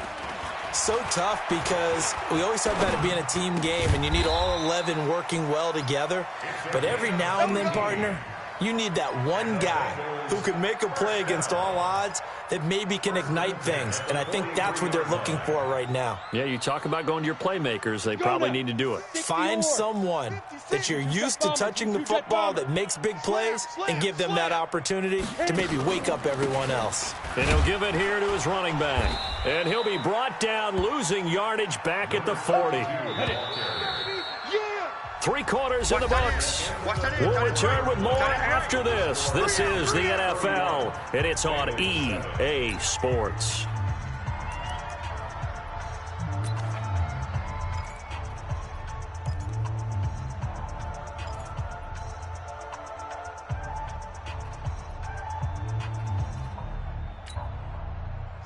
[SPEAKER 2] So tough because we always talk about it being a team game and you need all 11 working well together. But every now and then, partner, you need that one guy who can make a play against all odds that maybe can ignite things. And I think that's what they're looking for right now.
[SPEAKER 1] Yeah, you talk about going to your playmakers. They probably need to do it.
[SPEAKER 2] Find someone that you're used to touching the football that makes big plays and give them that opportunity to maybe wake up everyone else.
[SPEAKER 1] And he'll give it here to his running back. And he'll be brought down, losing yardage back at the 40. 3 quarters in the books. We'll return with more after this. This is the NFL, and it's on EA Sports.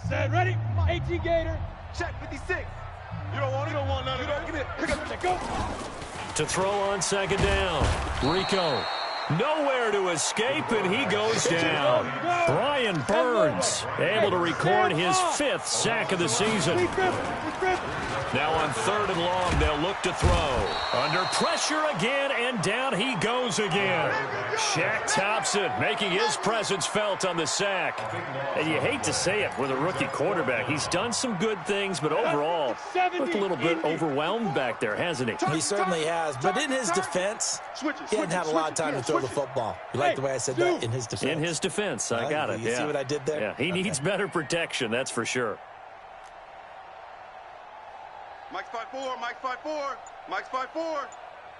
[SPEAKER 3] Set, ready? 18 Gator. Check, 56. You don't want none of that. Give it. Pick up, check, go.
[SPEAKER 1] To throw on second down. Rico. Nowhere to escape, and he goes down. Brian Burns able to record his 5th sack of the season. Now on 3rd and long, they'll look to throw. Under pressure again, and down he goes again. Shaq Thompson making his presence felt on the sack. And you hate to say it with a rookie quarterback. He's done some good things, but overall, looked a little bit overwhelmed back there, hasn't he?
[SPEAKER 2] He certainly has. But in his defense, he hadn't had a lot of time to throw the football. You like the way I said that? In his defense.
[SPEAKER 1] In his defense, I got it.
[SPEAKER 2] You see what I did there?
[SPEAKER 1] Yeah, he needs better protection, that's for sure.
[SPEAKER 3] Mike's 5'4", Mike's 5'4", Mike's 5'4".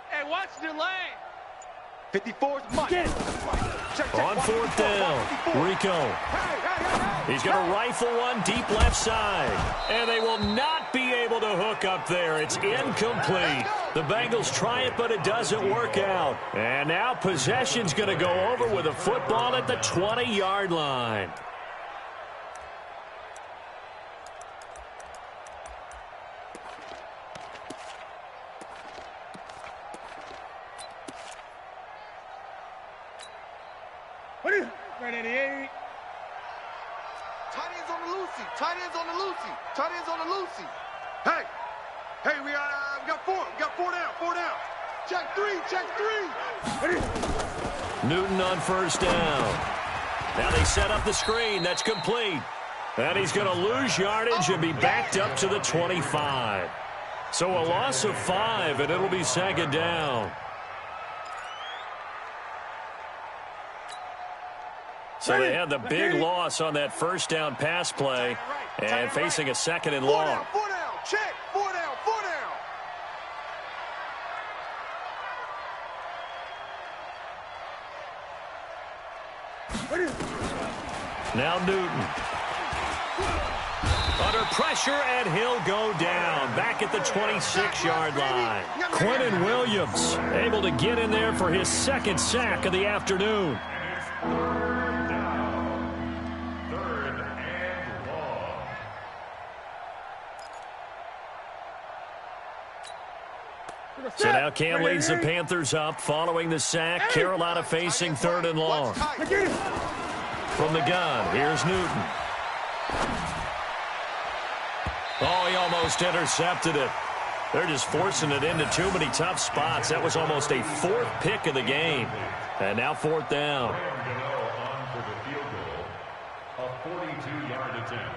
[SPEAKER 5] Hey, watch the lane.
[SPEAKER 3] 54's Mike.
[SPEAKER 1] On 4th down, Rico. He's going to rifle one deep left side. And they will not be able to hook up there. It's incomplete. The Bengals try it, but it doesn't work out. And now possession's going to go over with a football at the 20-yard line.
[SPEAKER 3] Right 88. Tight ends on the Lucy. Tight ends on the Lucy. Tight ends on the Lucy. Hey, we got 4. We got 4 down. 4 down. Check 3. Check 3.
[SPEAKER 1] Newton on 1st down. Now they set up the screen. That's complete. And he's going to lose yardage and be backed up to the 25. So a loss of 5, and it'll be 2nd down. So they had the big loss on that 1st down pass play and facing a 2nd and long.
[SPEAKER 3] 4 down. Check. 4 down. 4 down.
[SPEAKER 1] Now Newton. Under pressure, and he'll go down. Back at the 26-yard line. Quentin Williams able to get in there for his 2nd sack of the afternoon. So now Cam leads the Panthers up following the sack. Carolina facing 3rd and long. From the gun, here's Newton. Oh, he almost intercepted it. They're just forcing it into too many tough spots. That was almost a 4th pick of the game. And now 4th down.
[SPEAKER 4] On for the field goal, a 42-yard attempt.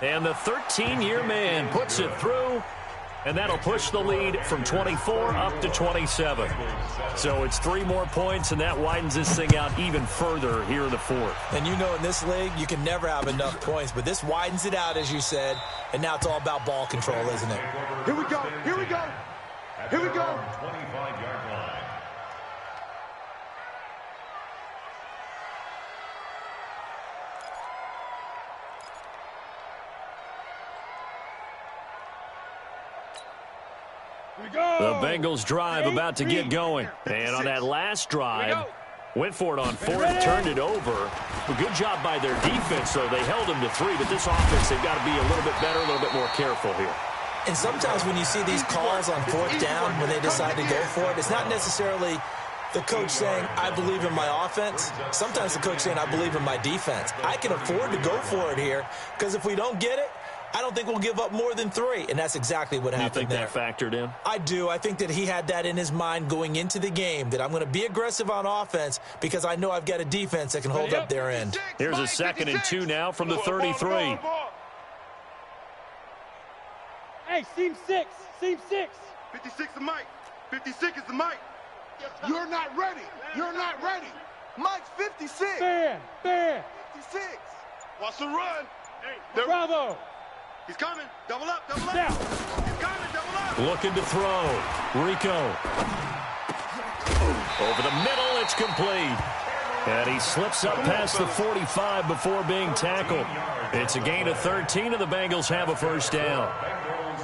[SPEAKER 1] And the 13-year man puts it through, and that'll push the lead from 24 up to 27. So it's 3 more points, and that widens this thing out even further here in the 4th.
[SPEAKER 2] And you know in this league, you can never have enough points, but this widens it out, as you said, and now it's all about ball control, isn't it?
[SPEAKER 3] Here we go. Here we go. Here we go.
[SPEAKER 4] 25-yard line.
[SPEAKER 1] The Bengals drive about to get going. And on that last drive, went for it on 4th, turned it over. A good job by their defense, though. They held them to 3, but this offense, they've got to be a little bit better, a little bit more careful here.
[SPEAKER 2] And sometimes when you see these calls on 4th down, when they decide to go for it, it's not necessarily The coach saying, I believe in my offense. Sometimes the coach saying, I believe in my defense. I can afford to go for it here because if we don't get it, I don't think we'll give up more than 3, and that's exactly what happened there.
[SPEAKER 1] You think that factored in?
[SPEAKER 2] I do. I think that he had that in his mind going into the game, that I'm going to be aggressive on offense because I know I've got a defense that can hold up their end.
[SPEAKER 1] Here's a 2nd and 2 now from the 33.
[SPEAKER 6] Hey, seam 6. Seam 6.
[SPEAKER 3] 56 is Mike. 56 is the Mike. You're not ready. You're not ready. Mike's 56.
[SPEAKER 6] Fan.
[SPEAKER 3] 56. Watch the run. Hey,
[SPEAKER 6] Bravo.
[SPEAKER 3] He's coming. Double up. Double up.
[SPEAKER 6] Now.
[SPEAKER 3] He's coming. Double up.
[SPEAKER 1] Looking to throw. Rico. Over the middle. It's complete. And he slips up past the 45 before being tackled. It's a gain of 13, and the Bengals have a first down.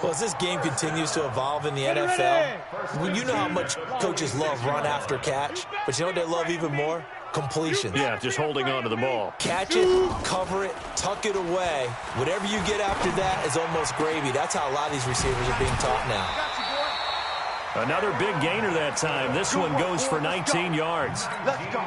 [SPEAKER 2] Well, as this game continues to evolve in the NFL, you know how much coaches love run after catch, but you know what they love even more? Completion.
[SPEAKER 1] Yeah, just holding on to the ball.
[SPEAKER 2] Catch it, cover it, tuck it away. Whatever you get after that is almost gravy. That's how a lot of these receivers are being taught now.
[SPEAKER 1] Another big gainer that time. This one goes for 19 yards.
[SPEAKER 3] Let's go.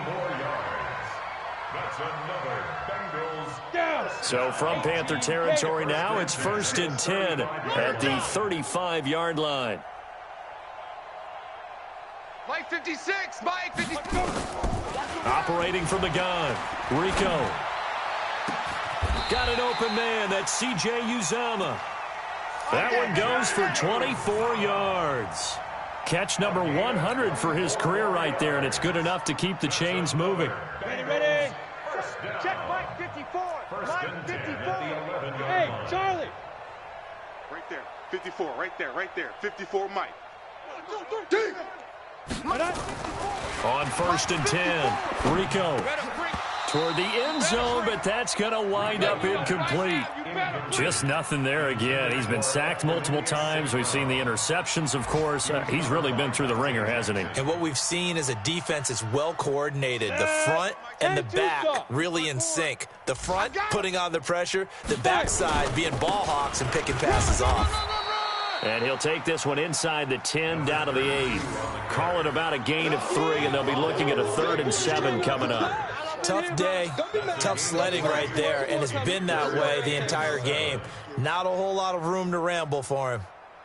[SPEAKER 4] That's another Bengals.
[SPEAKER 1] So from Panther territory now, it's 1st and 10 at the 35-yard line.
[SPEAKER 3] Mike 56. Mike 56.
[SPEAKER 1] Operating from the gun, Rico. Got an open man. That's C.J. Uzama. That one goes for 24 yards. Catch number 100 for his career right there, and it's good enough to keep the chains moving.
[SPEAKER 6] Ready.
[SPEAKER 3] Check Mike 54. Mike 54.
[SPEAKER 6] Hey, Charlie.
[SPEAKER 3] Right there. 54. Right there. 54 Mike.
[SPEAKER 1] On 1st and 10, Rico toward the end zone, but that's going to wind up incomplete. Just nothing there again. He's been sacked multiple times. We've seen the interceptions, of course. He's really been through the ringer, hasn't he?
[SPEAKER 2] And what we've seen is a defense that's well coordinated. The front and the back really in sync. The front putting on the pressure, the backside being ball hawks and picking passes off.
[SPEAKER 1] And he'll take this one inside the 10 down to the 8. Call it about a gain of 3, and they'll be looking at a 3rd and 7 coming up.
[SPEAKER 2] Tough day, tough sledding right there, and it's been that way the entire game. Not a whole lot of room to ramble for him.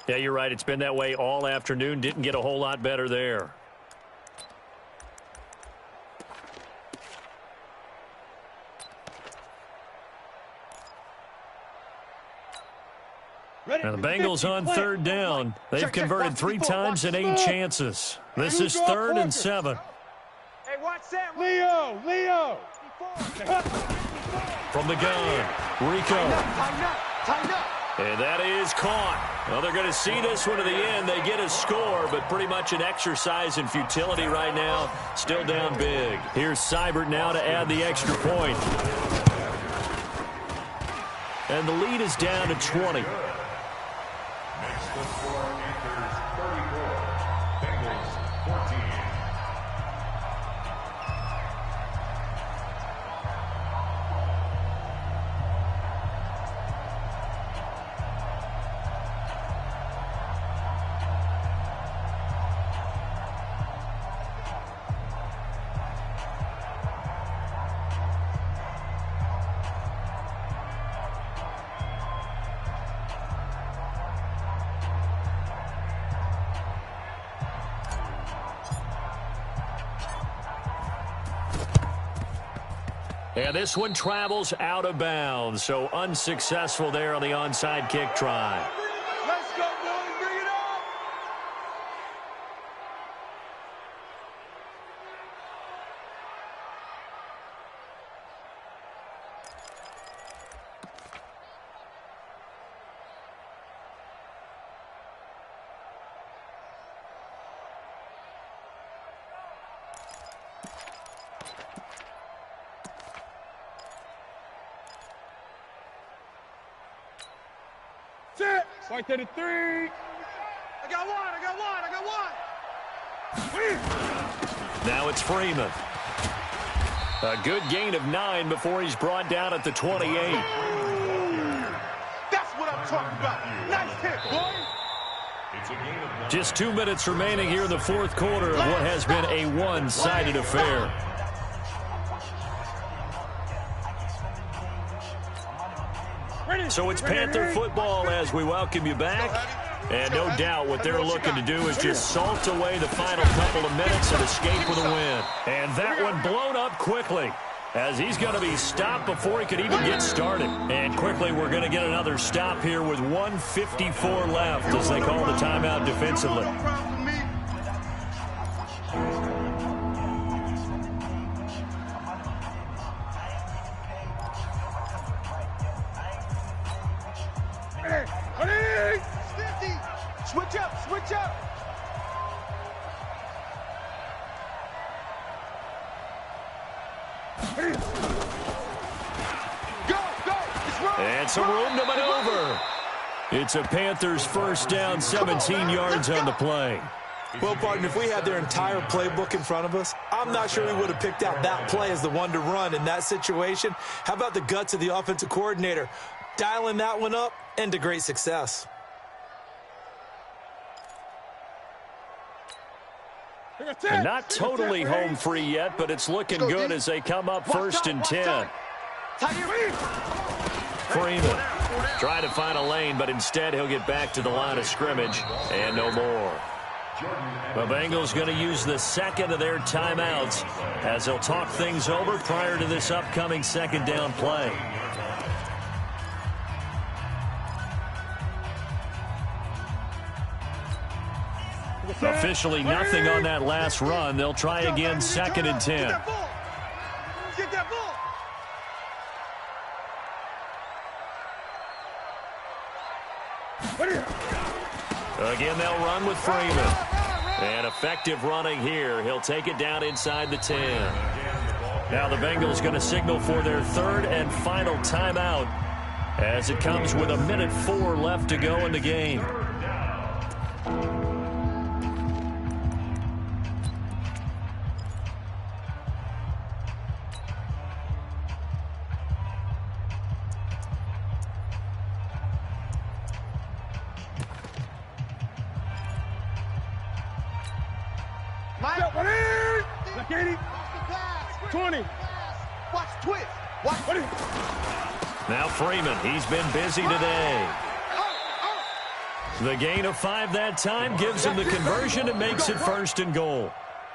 [SPEAKER 1] Yeah, you're right. It's been that way all afternoon. Didn't get a whole lot better there. Now the Bengals on 3rd down. They've converted 3 times in 8 chances. This is 3rd and 7.
[SPEAKER 5] Hey, watch that.
[SPEAKER 6] Leo.
[SPEAKER 1] From the gun, Rico.
[SPEAKER 3] Tighten up.
[SPEAKER 1] And that is caught. Well, they're going to see this one to the end. They get a score, but pretty much an exercise in futility right now. Still down big. Here's Seibert now to add the extra point. And the lead is down to 20.
[SPEAKER 4] Makes the score Panthers 34, Bengals 14.
[SPEAKER 1] And this one travels out of bounds, so unsuccessful there on the onside kick try.
[SPEAKER 3] Let's go, boys. Bring it on.
[SPEAKER 6] Right there to 3.
[SPEAKER 3] I got one.
[SPEAKER 1] Now it's Freeman. A good gain of 9 before he's brought down at the 28.
[SPEAKER 3] That's what I'm talking about. Nice hit, boy.
[SPEAKER 4] It's a gain of 9.
[SPEAKER 1] Just 2 minutes remaining here in the fourth quarter of what has been a one-sided affair. So it's Panther football as we welcome you back. And no doubt what they're looking to do is just salt away the final couple of minutes and escape with a win. And that one blown up quickly, as he's going to be stopped before he could even get started. And quickly we're going to get another stop here with 1:54 left as they call the timeout defensively.
[SPEAKER 3] Switch up, switch up. Go, go.
[SPEAKER 1] And some room to maneuver. It's a Panthers first down, 17 yards on the play.
[SPEAKER 2] Well, partner, if we had their entire playbook in front of us, I'm not sure we would have picked out that play as the one to run in that situation. How about the guts of the offensive coordinator dialing that one up into great success?
[SPEAKER 1] And not totally home free yet, but it's looking good as they come up first and 10. Freeman trying to find a lane, but instead he'll get back to the line of scrimmage and no more. The Bengals going to use the second of their timeouts as they'll talk things over prior to this upcoming second down play. Officially nothing on that last run. They'll try again, second and 10.
[SPEAKER 3] Get that ball.
[SPEAKER 1] Again, they'll run with Freeman. And effective running here. He'll take it down inside the 10. Now the Bengals going to signal for their third and final timeout as it comes with 1:04 left to go in the game.
[SPEAKER 3] Mike. 20. Watch twist. Watch.
[SPEAKER 1] Now Freeman, he's been busy today. The gain of 5 that time gives him the conversion and makes it first and goal.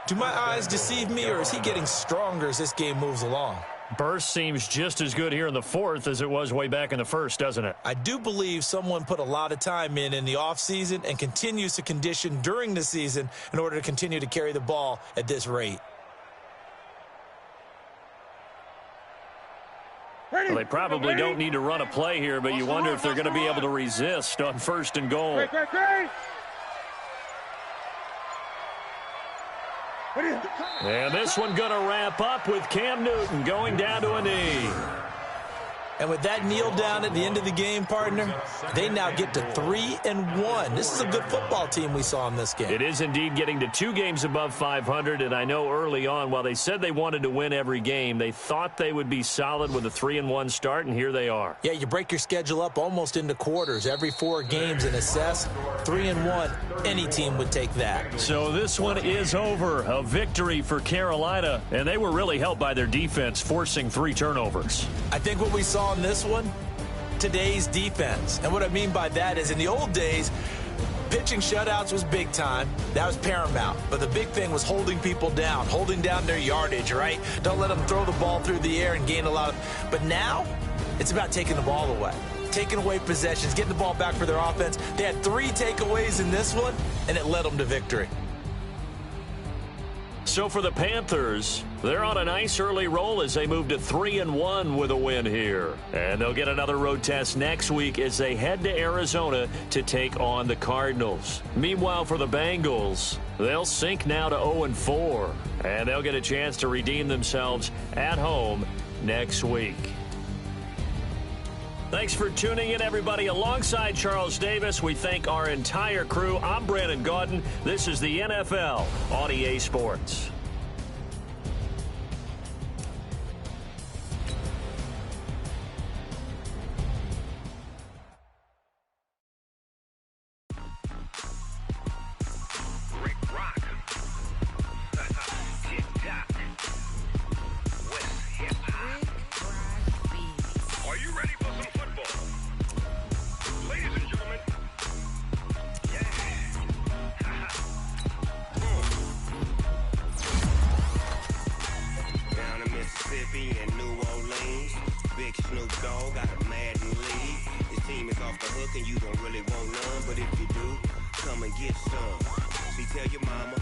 [SPEAKER 2] Do my eyes deceive me, or is he getting stronger as this game moves along?
[SPEAKER 1] Burst seems just as good here in the fourth as it was way back in the first, doesn't it?
[SPEAKER 2] I do believe someone put a lot of time in the offseason and continues to condition during the season in order to continue to carry the ball at this rate.
[SPEAKER 1] Well, they probably don't need to run a play here, but you wonder if they're going to be able to resist on first and goal. And this one going to wrap up with Cam Newton going down to a knee.
[SPEAKER 2] And with that kneel down at the end of the game, partner, they now get to 3-1. This is a good football team we saw in this game.
[SPEAKER 1] It is indeed getting to 2 games above 500, and I know early on, while they said they wanted to win every game, they thought they would be solid with a 3-1 start, and here they are.
[SPEAKER 2] Yeah, you break your schedule up almost into quarters, every 4 games, and assess 3-1. Any team would take that.
[SPEAKER 1] So this one is over. A victory for Carolina, and they were really helped by their defense, forcing 3 turnovers.
[SPEAKER 2] I think what we saw in this one, today's defense. And what I mean by that is in the old days, pitching shutouts was big time. That was paramount. But the big thing was holding people down, holding down their yardage, right? Don't let them throw the ball through the air and gain a lot of... But now, it's about taking the ball away. Taking away possessions, getting the ball back for their offense. They had 3 takeaways in this one, and it led them to victory.
[SPEAKER 1] So for the Panthers, they're on a nice early roll as they move to 3-1 with a win here. And they'll get another road test next week as they head to Arizona to take on the Cardinals. Meanwhile, for the Bengals, they'll sink now to 0-4. And they'll get a chance to redeem themselves at home next week. Thanks for tuning in, everybody. Alongside Charles Davis, we thank our entire crew. I'm Brandon Gaudin. This is the NFL on EA Sports.
[SPEAKER 7] Mississippi and New Orleans. Big Snoop Dogg got a Madden league. His team is off the hook and you don't really want none, but if you do, come and get some. See, tell your mama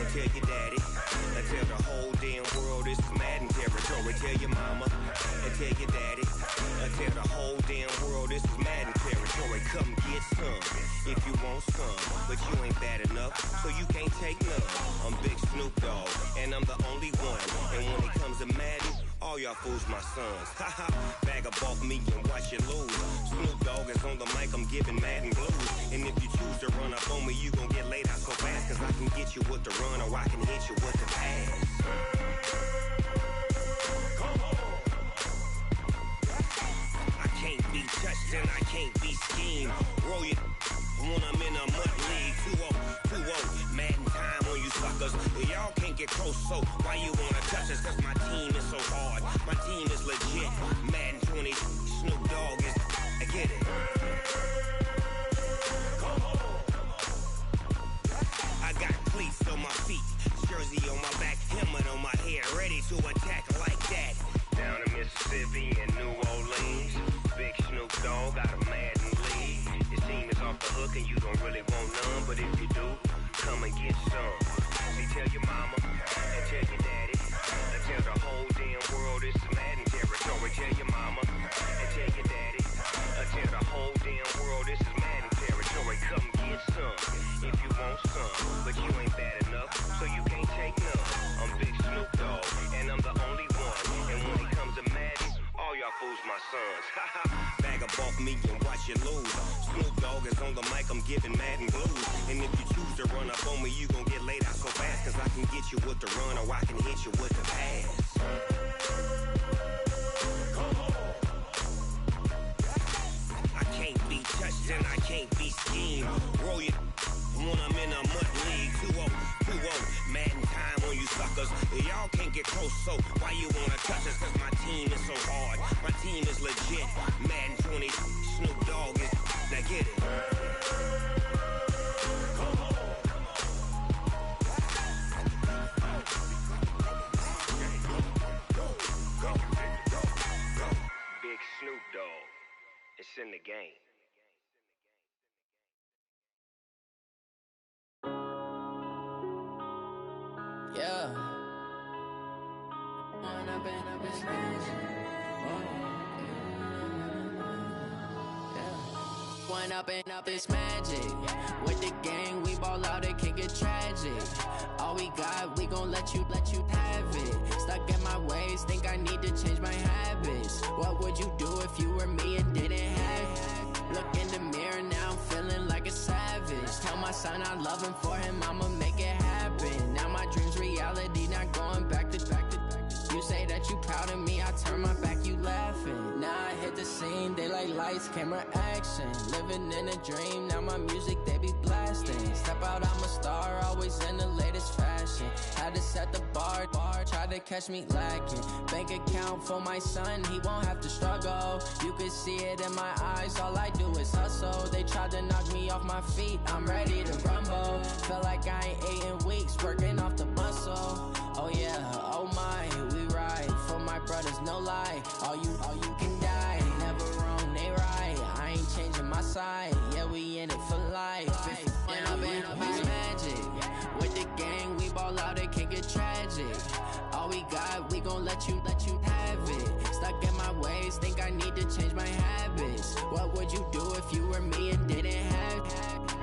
[SPEAKER 7] and tell your daddy and tell the whole damn world this is Madden territory. Tell your mama and tell your daddy and tell the whole damn world this is Madden territory. Come get some if you want some, but you ain't bad enough, so you can't take none. I'm Big Snoop Dogg, and I'm the only one. And when it comes to Madden, all y'all fools my sons. Haha, bag up off me and watch you lose. Snoop Dogg is on the mic, I'm giving Madden blues. And if you choose to run up on me, you gon' get laid out so fast, cause I can get you with the run or I can hit you with the pass. Come on. I can't be touched and I can't be schemed. Roll it when I'm in a mud league. 2-0, Madden time on you suckers. Y'all can't get close, so why you wanna touch us? Cause my team is so hard, my team is legit. Madden 20, Snoop Dogg is, I get it. Come on. I got cleats on my feet, jersey on my back, helmet on my head, ready to attack like that. Down in Mississippi and New Orleans, Big Snoop Dogg got a Madden league. His team is off the hook and you don't really want none, but if you do, come and get some. See, tell your mama and tell your daddy and tell the whole damn world this is Madden territory. Tell your mama and tell your daddy and tell the whole damn world this is Madden territory. Come get some if you want some, but you ain't bad enough, so you can't take none. I'm Big Snoop Dogg, and I'm the only one. And when it comes to Madden, all y'all fools my sons. Bag up off me and watch you lose. Snoop Dogg is on the mic, I'm giving Madden blues. And if you choose to run up on me, you gon' get laid out so fast, cause I can get you with the run or I can hit you with the pass. Come on. I can't be touched and I can't be schemed. Roll it when I'm in a mud league. 2-0, Madden time on you suckers. Y'all can't get close, so why you wanna touch us? Cause my team is so hard, my team is legit. Madden 20, Snoop Dogg is, now get it. Come on. Go. Big Snoop Dogg, it's in the game.
[SPEAKER 8] Yeah. One up and up is magic. With the gang, we ball out, it can get tragic. All we got, we gon' let you have it. Stuck in my ways, think I need to change my habits. What would you do if you were me and didn't have it? Look in the mirror, now I'm feeling like a savage. Tell my son I love him, for him I'ma make it happen. Now my dream's reality, not going back to. You say that you proud of me, I turn my back, you laughing. Now I hit the scene, they like lights, camera, action. Living in a dream, now my music, they be blasting. Step out, I'm a star, always in the latest fashion. Had to set the bar, try to catch me lacking. Bank account for my son, he won't have to struggle. You can see it in my eyes, all I do is hustle. They tried to knock me off my feet, I'm ready to rumble. Felt like I ain't ate in weeks, working off the muscle. Oh yeah, oh my, we ride for my brothers, no lie. All you can die, never wrong, they right. I ain't changing my side, yeah, we in it for life. If went up and up is magic. With the gang, we ball out, it can get tragic. All we got, we gon' let you have it. Stuck in my ways, think I need to change my habits. What would you do if you were me and didn't have it?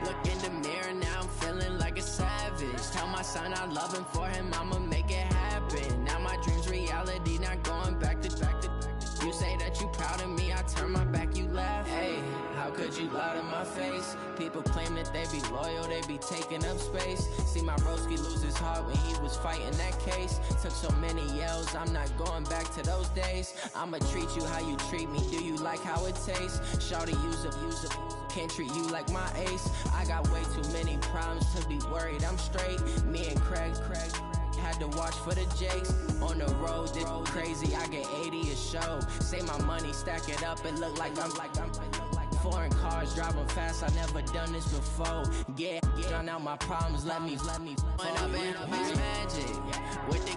[SPEAKER 8] Look in the mirror, now I'm feeling like a savage. Tell my son I love him, for him I'ma make it happen. Now my dream's reality, not going back to. You say that you proud of me, I turn my back, you laugh. Hey, how could you lie to my face? People claim that they be loyal, they be taking up space. See my broski lose his heart when he was fighting that case. Took so many yells, I'm not going back to those days. I'ma treat you how you treat me, do you like how it tastes? Shawty, use up. Can't treat you like my ace. I got way too many problems to be worried, I'm straight. Me and Craig had to watch for the Jakes. On the road, this crazy, I get 80 a show. Say my money, stack it up, it look like I'm foreign cars, driving fast, I never done this before. Yeah, drown out my problems, let me. Went up and up is magic. With the